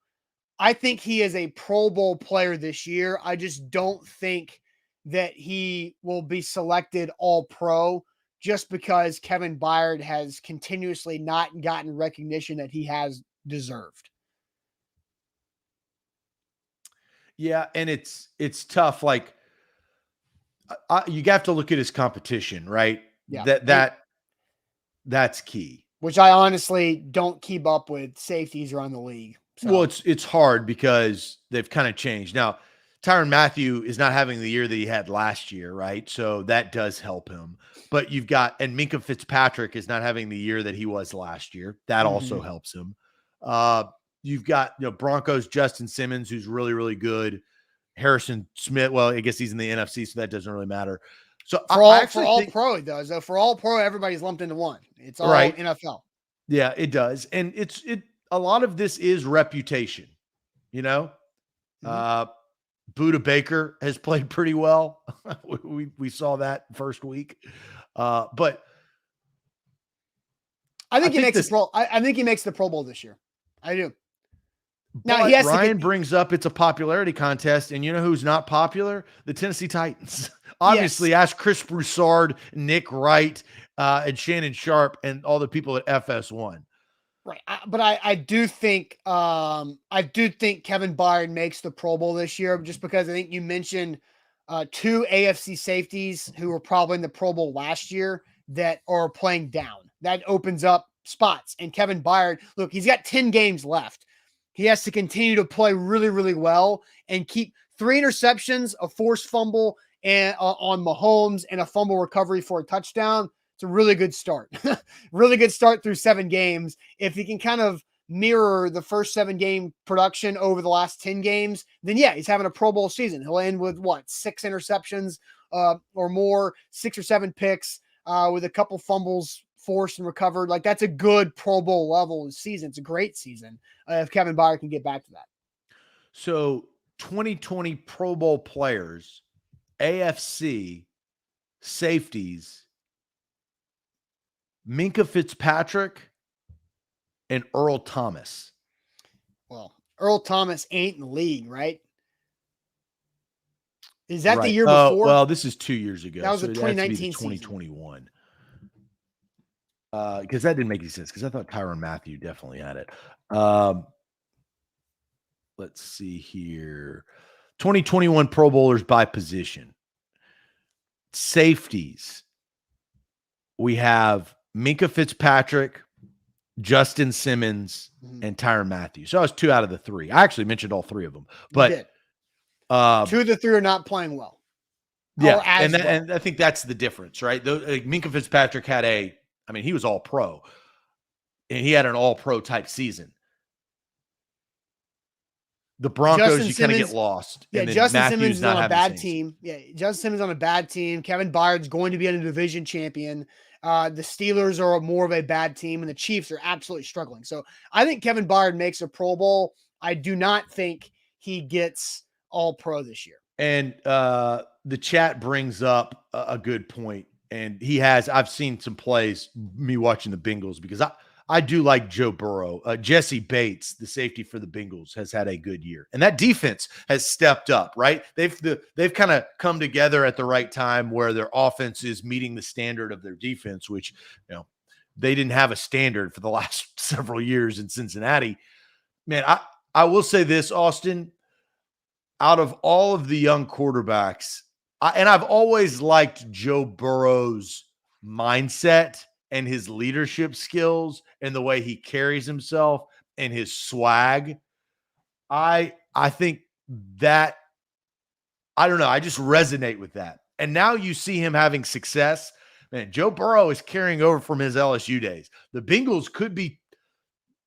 I think he is a Pro Bowl player this year. I just don't think that he will be selected all-pro just because Kevin Byard has continuously not gotten recognition that he has deserved. Yeah, and it's tough. Like, you have to look at his competition, right? Yeah. That's key. Which I honestly don't keep up with safeties around the league. So. Well, it's hard because they've kind of changed. Now, Tyrann Mathieu is not having the year that he had last year, right? So that does help him. But and Minkah Fitzpatrick is not having the year that he was last year. That also helps him. You've got Broncos Justin Simmons, who's really, really good. Harrison Smith, well, I guess he's in the NFC, so that doesn't really matter. So for all pro, it does. For all pro, everybody's lumped into one. It's all right. NFL. Yeah, it does. And a lot of this is reputation, Buda Baker has played pretty well. we saw that first week. But I think he makes the Pro Bowl this year. I do. Now, But he has to Ryan get- brings up it's a popularity contest, and you know who's not popular? The Tennessee Titans. Obviously, ask Chris Broussard, Nick Wright, and Shannon Sharp, and all the people at FS1. Right. But I do think Kevin Byard makes the Pro Bowl this year, just because I think you mentioned two AFC safeties who were probably in the Pro Bowl last year that are playing down. That opens up spots. And Kevin Byard, look, he's got 10 games left. He has to continue to play really, really well and keep 3 interceptions, a forced fumble and on Mahomes, and a fumble recovery for a touchdown. It's a really good start. Really good start through 7 games. If he can kind of mirror the first 7 game production over the last 10 games, then yeah, he's having a Pro Bowl season. He'll end with 6 interceptions or more, 6 or 7 picks with a couple fumbles forced and recovered. Like, that's a good Pro Bowl level season. It's a great season if Kevin Byard can get back to that. So 2020 Pro Bowl players, AFC safeties, Minkah Fitzpatrick and Earl Thomas. Well, Earl Thomas ain't in the league, right? Is that Right. the year before? Well, this is 2 years ago. That was so a it has to be 2019 the 2021. Because that didn't make any sense, because I thought Tyrann Mathieu definitely had it. Let's see here. 2021 Pro Bowlers by position. Safeties. We have Minkah Fitzpatrick, Justin Simmons, and Tyrann Mathieu. So I was 2 out of the 3. I actually mentioned all 3 of them, but 2 of the 3 are not playing well. Yeah, and I think that's the difference, right? Minkah Fitzpatrick had he was all pro, and he had an all pro type season. The Broncos, you kind of get lost. Yeah, and Justin Matthews Simmons is not on a having bad the same team. Yeah, Justin Simmons on a bad team. Kevin Byard's going to be a division champion. The Steelers are more of a bad team, and the Chiefs are absolutely struggling. So I think Kevin Byard makes a Pro Bowl. I do not think he gets all pro this year. And the chat brings up a good point. And I've seen some plays, me watching the Bengals, because I do like Joe Burrow. Jesse Bates, the safety for the Bengals, has had a good year. And that defense has stepped up, right? They've kind of come together at the right time where their offense is meeting the standard of their defense, which, they didn't have a standard for the last several years in Cincinnati. Man, I will say this, Austin, out of all of the young quarterbacks, I've always liked Joe Burrow's mindset and his leadership skills and the way he carries himself and his swag. I think that, I don't know, I just resonate with that. And now you see him having success. Man, Joe Burrow is carrying over from his LSU days. The Bengals could be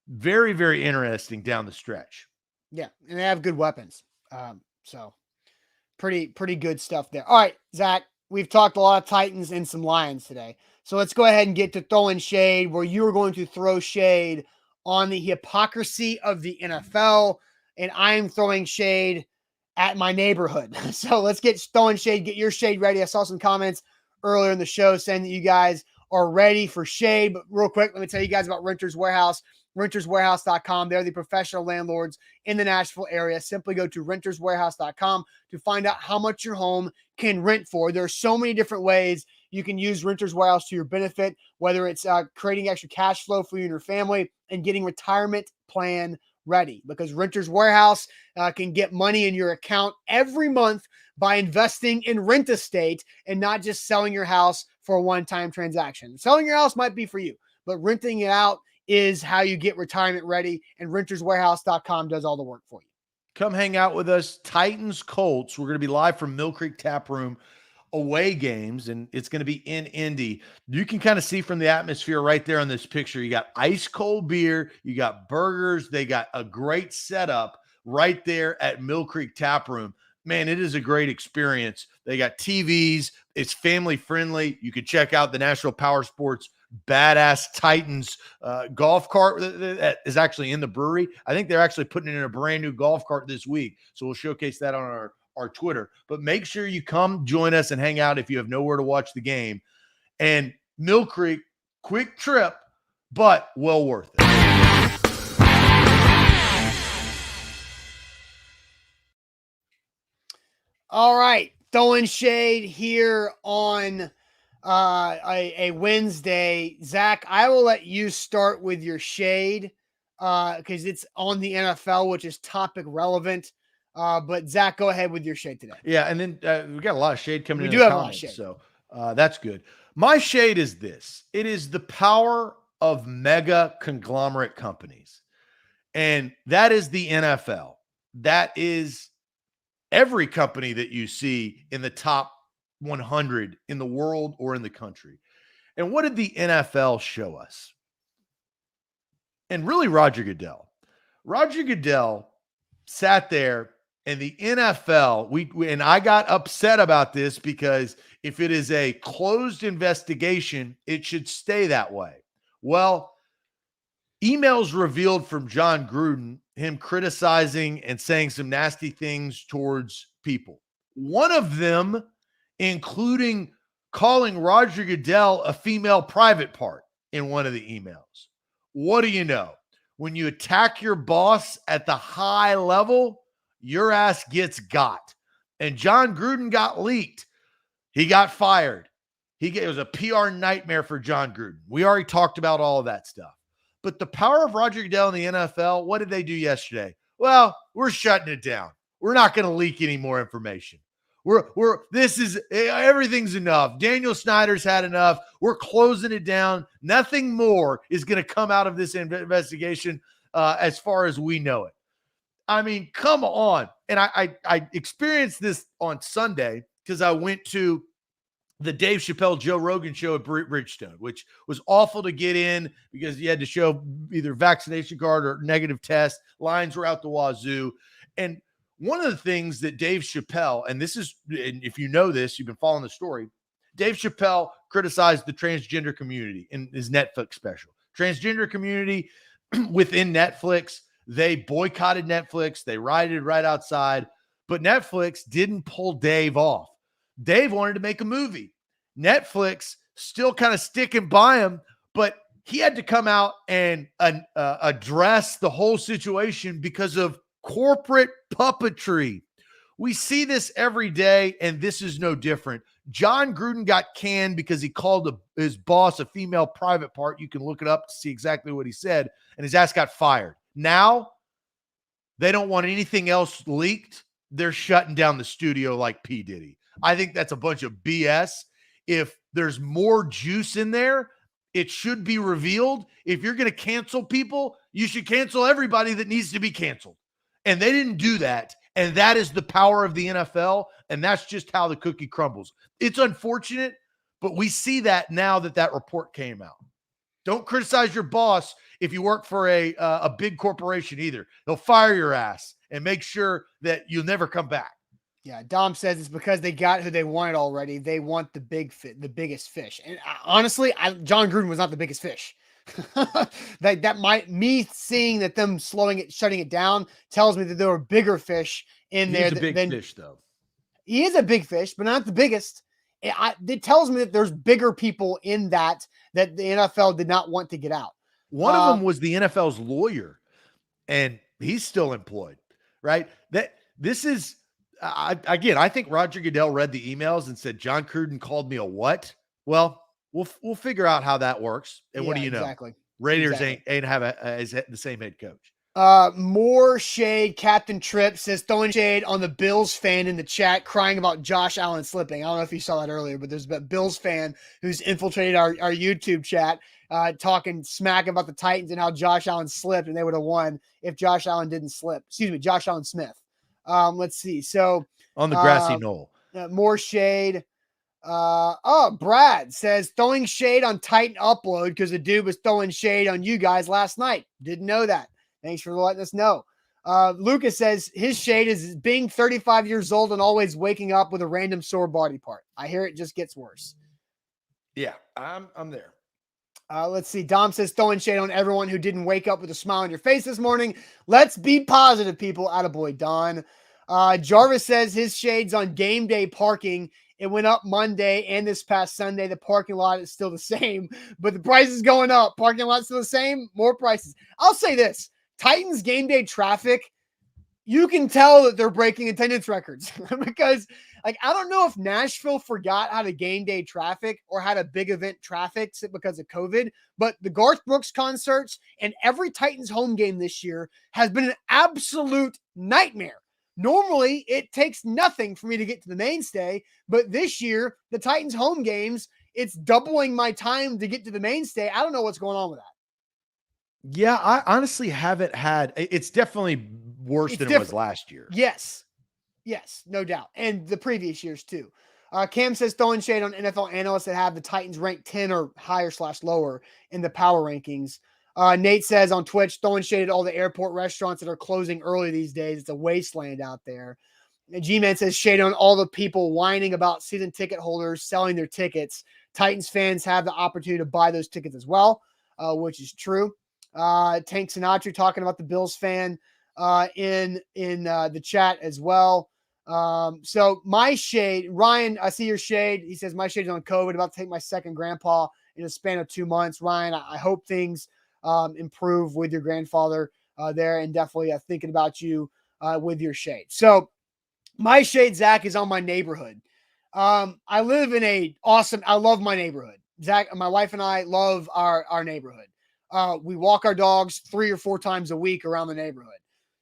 very, very interesting down the stretch. Yeah, and they have good weapons. So pretty good stuff there. All right, Zach, we've talked a lot of Titans and some Lions today. So let's go ahead and get to throwing shade, where you are going to throw shade on the hypocrisy of the NFL, and I am throwing shade at my neighborhood. So let's get throwing shade. Get your shade ready. I saw some comments earlier in the show saying that you guys are ready for shade. But real quick, let me tell you guys about Renters Warehouse. renterswarehouse.com. They're the professional landlords in the Nashville area. Simply go to renterswarehouse.com to find out how much your home can rent for. There are so many different ways you can use Renters Warehouse to your benefit, whether it's creating extra cash flow for you and your family and getting retirement plan ready, because Renters Warehouse can get money in your account every month by investing in Rent Estate and not just selling your house for a one-time transaction. Selling your house might be for you, but renting it out is how you get retirement ready, and renterswarehouse.com does all the work for you. Come hang out with us. Titans, Colts. We're going to be live from Mill Creek Tap Room, away games, and it's going to be in Indy. You can kind of see from the atmosphere right there on this picture. You got ice cold beer, you got burgers. They got a great setup right there at Mill Creek Tap Room. Man, it is a great experience. They got TVs. It's family friendly. You can check out the Nashville Power Sports badass Titans golf cart that is actually in the brewery. I think they're actually putting in a brand new golf cart this week. So we'll showcase that on our Twitter. But make sure you come join us and hang out if you have nowhere to watch the game. And Mill Creek, quick trip, but well worth it. All right. Throwing shade here on a Wednesday. Zach, I will let you start with your shade because it's on the NFL, which is topic relevant. But Zach, go ahead with your shade today. Yeah, and then we got a lot of shade coming We in do the have a lot of comments, shade. so that's good. My shade is this. It is the power of mega conglomerate companies. And that is the NFL. That is every company that you see in the top 100 in the world or in the country. And what did the NFL show us? And really, Roger Goodell. Roger Goodell sat there, and the NFL, and I got upset about this because if it is a closed investigation, it should stay that way. Well, emails revealed from John Gruden, him criticizing and saying some nasty things towards people. One of them, including calling Roger Goodell a female private part in one of the emails. What do you know? When you attack your boss at the high level, your ass gets got. And John Gruden got leaked. He got fired. It was a PR nightmare for John Gruden. We already talked about all of that stuff. But the power of Roger Goodell in the NFL, what did they do yesterday? Well, we're shutting it down. We're not going to leak any more information. Everything's enough. Daniel Snyder's had enough. We're closing it down. Nothing more is going to come out of this investigation as far as we know it. I mean, come on. And I experienced this on Sunday because I went to the Dave Chappelle, Joe Rogan show at Bridgestone, which was awful to get in because you had to show either vaccination card or negative test. Lines were out the wazoo. And one of the things that Dave Chappelle, and if you know this, you've been following the story, Dave Chappelle criticized the transgender community in his Netflix special. Transgender community within Netflix, they boycotted Netflix. They rioted right outside, but Netflix didn't pull Dave off. Dave wanted to make a movie. Netflix still kind of sticking by him, but he had to come out and address the whole situation because of corporate puppetry. We see this every day, and this is no different. John Gruden got canned because he called his boss a female private part. You can look it up to see exactly what he said, and his ass got fired. Now, they don't want anything else leaked. They're shutting down the studio like P. Diddy. I think that's a bunch of BS. If there's more juice in there, it should be revealed. If you're going to cancel people, you should cancel everybody that needs to be canceled. And they didn't do that. And that is the power of the NFL. And that's just how the cookie crumbles. It's unfortunate, but we see that now that report came out. Don't criticize your boss if you work for a big corporation either. They'll fire your ass and make sure that you'll never come back. Yeah, Dom says it's because they got who they wanted already. They want the biggest fish. And honestly, John Gruden was not the biggest fish. Me seeing that them shutting it down tells me that there were bigger fish in there. He's a big fish, though. He is a big fish, but not the biggest. It tells me that there's bigger people in that the NFL did not want to get out. One of them was the NFL's lawyer, and he's still employed, right? I think Roger Goodell read the emails and said, John Gruden called me a what? Well, we'll figure out how that works. And what do you know? Exactly. Raiders ain't is the same head coach. More shade. Captain Tripp says throwing shade on the Bills fan in the chat, crying about Josh Allen slipping. I don't know if you saw that earlier, but there's a Bills fan who's infiltrated our YouTube chat, talking smack about the Titans and how Josh Allen slipped and they would have won if Josh Allen didn't slip. Excuse me, Josh Allen Smith. Let's see. So on the grassy knoll, more shade. Brad says throwing shade on Titan Upload because the dude was throwing shade on you guys last night. Didn't know that. Thanks for letting us know. Lucas says his shade is being 35 years old and always waking up with a random sore body part. I hear it just gets worse. Yeah, I'm there. Let's see. Dom says throwing shade on everyone who didn't wake up with a smile on your face this morning. Let's be positive, people. Attaboy, Don. Jarvis says his shade's on game day parking. It went up Monday and this past Sunday. The parking lot is still the same, but the price is going up. Parking lot's still the same, more prices. I'll say this. Titans game day traffic you can tell that they're breaking attendance records because, like, I don't know if Nashville forgot how to game day traffic or how to big event traffic because of COVID, but the Garth Brooks concerts and every Titans home game this year has been an absolute nightmare. Normally, it takes nothing for me to get to the mainstay, but this year, the Titans home games, it's doubling my time to get to the mainstay. I don't know what's going on with that. Yeah, I honestly haven't had. It's definitely worse than it was last year. Yes, no doubt, and the previous years too. Cam says throwing shade on NFL analysts that have the Titans ranked 10 or higher / lower in the power rankings. Nate says on Twitch, throwing shade at all the airport restaurants that are closing early these days. It's a wasteland out there. And G-Man says shade on all the people whining about season ticket holders selling their tickets. Titans fans have the opportunity to buy those tickets as well, which is true. Tank Sinatra talking about the Bills fan in the chat as well. So my shade, Ryan, I see your shade. He says my shade is on COVID, about to take my second grandpa in a span of 2 months. Ryan, I hope things improve with your grandfather there, and definitely thinking about you with your shade. So my shade, Zach, is on my neighborhood. I live in I love my neighborhood. Zach, my wife and I love our neighborhood. We walk our dogs 3 or 4 times a week around the neighborhood.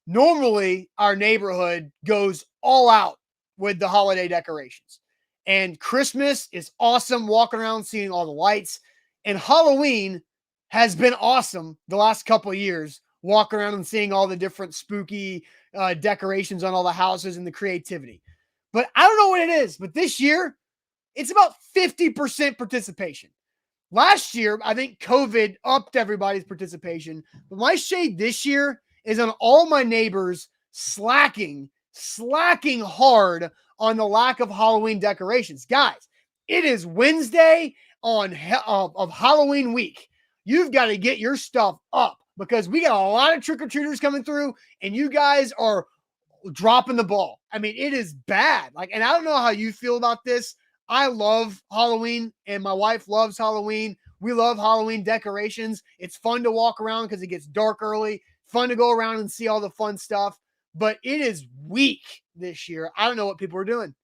Normally, our neighborhood goes all out with the holiday decorations. And Christmas is awesome, walking around, seeing all the lights. And Halloween has been awesome the last couple of years, walking around and seeing all the different spooky decorations on all the houses and the creativity. But I don't know what it is, but this year, it's about 50% participation. Last year, I think COVID upped everybody's participation. But my shade this year is on all my neighbors slacking hard on the lack of Halloween decorations. Guys, it is Wednesday of Halloween week. You've got to get your stuff up because we got a lot of trick-or-treaters coming through, and you guys are dropping the ball. I mean, it is bad. And I don't know how you feel about this. I love Halloween, and my wife loves Halloween. We love Halloween decorations. It's fun to walk around because it gets dark early. Fun to go around and see all the fun stuff. But it is weak this year. I don't know what people are doing.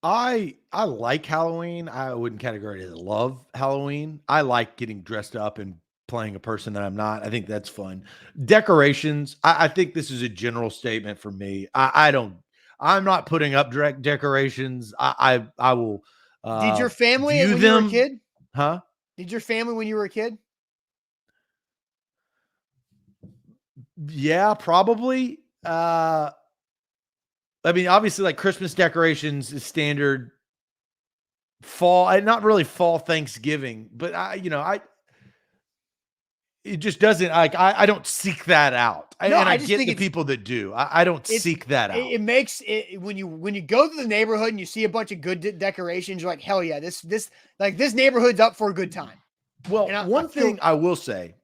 I like Halloween. I wouldn't categorize it as love Halloween. I like getting dressed up and playing a person that I'm not. I think that's fun. Decorations, I think this is a general statement for me. I'm not putting up direct decorations. I will. Did your family when you were a kid? Huh? Did your family when you were a kid? Yeah, probably. I mean, obviously, like Christmas decorations is standard. Fall, not really fall Thanksgiving, but it just doesn't I don't seek that out. I get the people that do. I don't seek that out. It makes it when you go to the neighborhood and you see a bunch of good decorations, you're like, hell yeah, this neighborhood's up for a good time. Well, one thing I will say,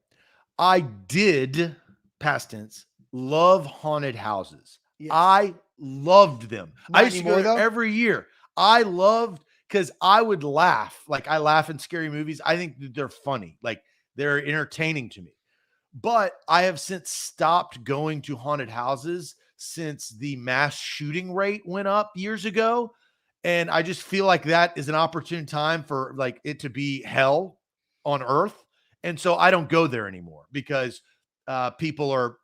I did, past tense, love haunted houses. Yes. I loved them. I used to go there every year. I loved because I would laugh. Like I laugh in scary movies. I think that they're funny. Like they're entertaining to me. But I have since stopped going to haunted houses since the mass shooting rate went up years ago. And I just feel like that is an opportune time for like it to be hell on earth. And so I don't go there anymore because people are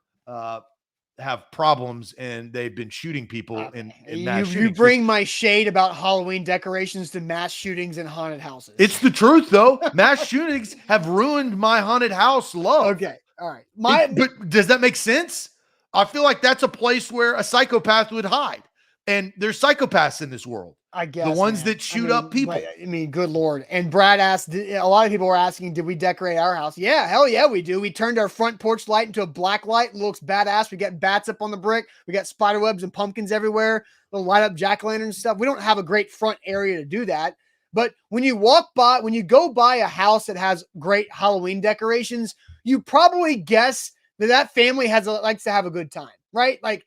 have problems and they've been shooting people in mass shootings. You bring my shade about Halloween decorations to mass shootings in haunted houses. It's the truth though. Mass shootings have ruined my haunted house love. Okay. All right. But does that make sense? I feel like that's a place where a psychopath would hide. And there's psychopaths in this world. I guess the ones that shoot up people. Good Lord. And Brad asked, a lot of people were asking, did we decorate our house? Yeah, hell yeah, we do. We turned our front porch light into a black light. It looks badass. We got bats up on the brick. We got spider webs and pumpkins everywhere. Little light up jack-o'-lantern and stuff. We don't have a great front area to do that. But when you go by a house that has great Halloween decorations, you probably guess that family likes to have a good time, right? Like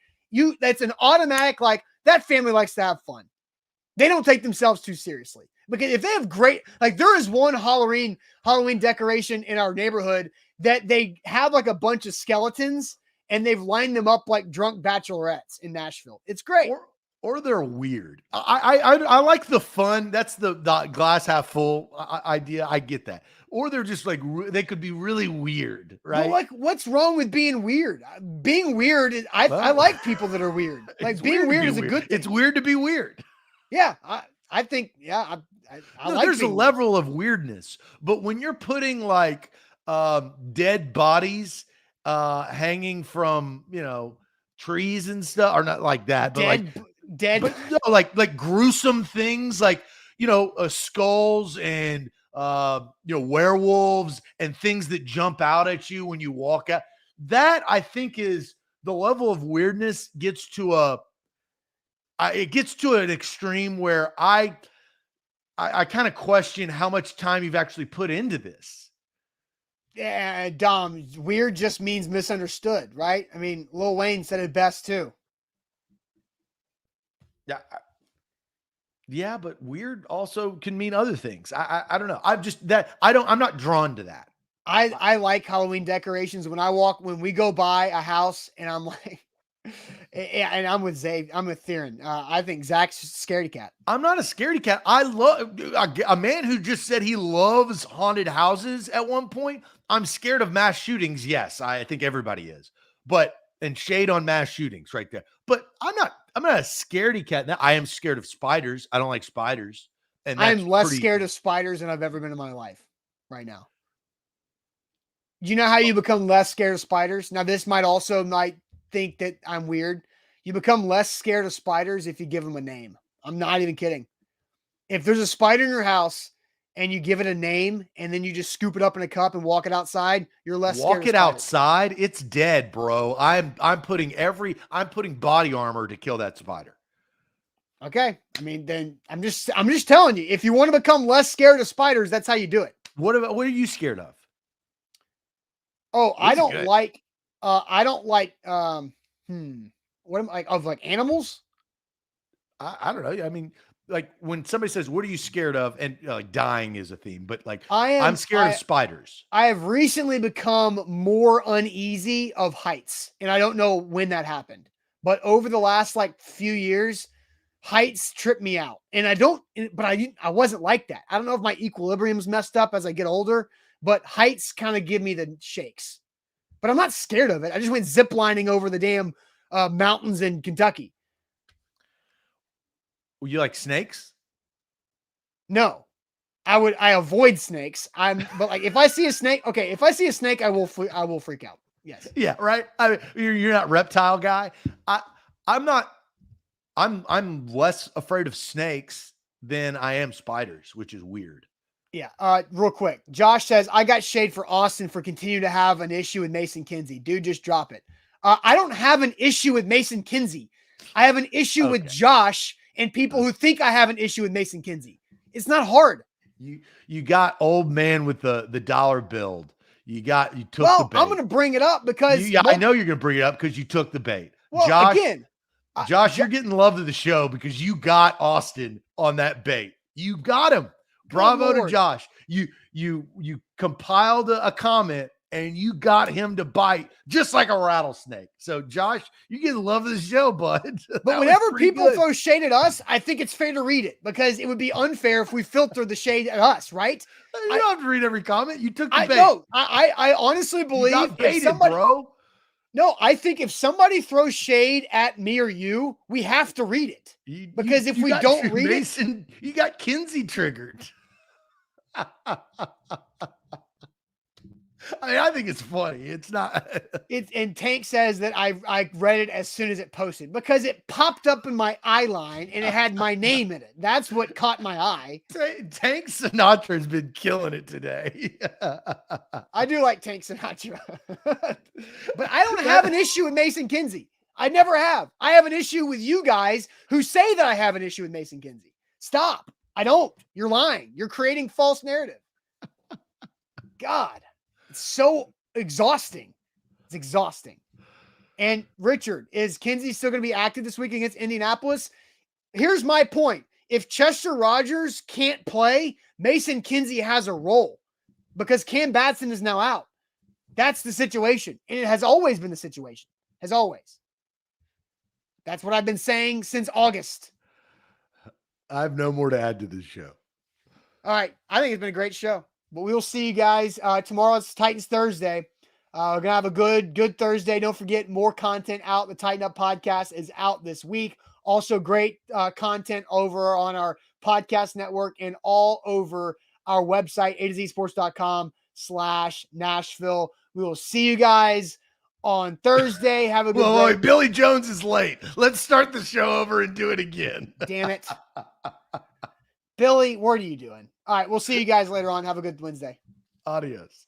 that's an automatic, like that family likes to have fun. They don't take themselves too seriously because if they have there is one Halloween decoration in our neighborhood that they have like a bunch of skeletons and they've lined them up like drunk bachelorettes in Nashville. It's great. Or they're weird. I like the fun. That's the glass half full idea. I get that. Or they're just like, they could be really weird, right? Well, like, what's wrong with being weird? Being weird is, I like people that are weird. Like, being weird is a good thing. It's weird to be weird. Yeah, I think, yeah, I like. There's a level of weirdness, but when you're putting like dead bodies hanging from trees and stuff, or not like that, but but no, like gruesome things, like skulls and werewolves and things that jump out at you when you walk out. That, I think, is the level of weirdness gets to an extreme where I kind of question how much time you've actually put into this. Yeah, Dom, weird just means misunderstood, right? I mean, Lil Wayne said it best too. Yeah, but weird also can mean other things. I don't know. I'm not drawn to that. I like Halloween decorations. When we go by a house and I'm like, and I'm with Zay, I'm with Theron. I think Zach's a scaredy cat. I'm not a scaredy cat. I love a man who just said he loves haunted houses at one point. I'm scared of mass shootings. Yes, I think everybody is. And shade on mass shootings right there. But I'm not a scaredy cat. Now, I am scared of spiders. I don't like spiders. And I'm less scared of spiders than I've ever been in my life right now. Do you know how you become less scared of spiders? Now, this might think that I'm weird. You become less scared of spiders if you give them a name. I'm not even kidding. If there's a spider in your house and you give it a name and then you just scoop it up in a cup and walk it outside, you're less scared. Walk it outside. It's dead, bro. I'm putting body armor to kill that spider. Okay. I mean, then I'm just telling you, if you want to become less scared of spiders, that's how you do it. What are you scared of? Oh, I don't like what am I like, of like animals? I don't know. I mean, like when somebody says, "What are you scared of?" and like dying is a theme, but like I'm scared of spiders. I have recently become more uneasy of heights, and I don't know when that happened, but over the last like few years, heights trip me out, and I wasn't like that. I don't know if my equilibrium's messed up as I get older, but heights kind of give me the shakes. But I'm not scared of it. I just went ziplining over the damn mountains in Kentucky. You like snakes? No, I avoid snakes. But like if I see a snake, I will freak out. Yes. Yeah. Right. You're not reptile guy. I'm not. I'm less afraid of snakes than I am spiders, which is weird. Yeah. Real quick. Josh says, I got shade for Austin for continuing to have an issue with Mason Kinsey. Dude, just drop it. I don't have an issue with Mason Kinsey. I have an issue with Josh and people who think I have an issue with Mason Kinsey. It's not hard. You got old man with the dollar bill. You took the bait. I'm going to bring it up because I know you're going to bring it up because you took the bait. Well, Josh, you're getting love of the show because you got Austin on that bait. You got him. Bravo to Josh. You compiled a comment and you got him to bite just like a rattlesnake. So Josh, you get the love of the show, bud. But whenever people throw shade at us, I think it's fair to read it because it would be unfair if we filter the shade at us, right? You don't have to read every comment. You took the bait. No, I honestly believe you got baited, bro. No, I think if somebody throws shade at me or you, we have to read it. Because if we don't read it, you got Kinsey triggered. I mean, I think it's funny. It's not. And Tank says that I read it as soon as it posted because it popped up in my eye line and it had my name in it. That's what caught my eye. Tank Sinatra has been killing it today. I do like Tank Sinatra, but I don't have an issue with Mason Kinsey. I never have. I have an issue with you guys who say that I have an issue with Mason Kinsey. Stop. I don't. You're lying. You're creating false narrative. God. It's so exhausting. It's exhausting. And Richard, is Kinsey still going to be active this week against Indianapolis? Here's my point. If Chester Rogers can't play, Mason Kinsey has a role because Cam Batson is now out. That's the situation. And it has always been the situation. as always. That's what I've been saying since August. I have no more to add to this show. All right. I think it's been a great show. But we will see you guys tomorrow. It's Titans Thursday. We're going to have a good Thursday. Don't forget, more content out. The Tighten Up podcast is out this week. Also, great content over on our podcast network and all over our website, atozsports.com/Nashville. We will see you guys on Thursday. Have a good Whoa, break. Billy Jones is late. Let's start the show over and do it again. Damn it. Billy, what are you doing? All right, we'll see you guys later on. Have a good Wednesday. Adios.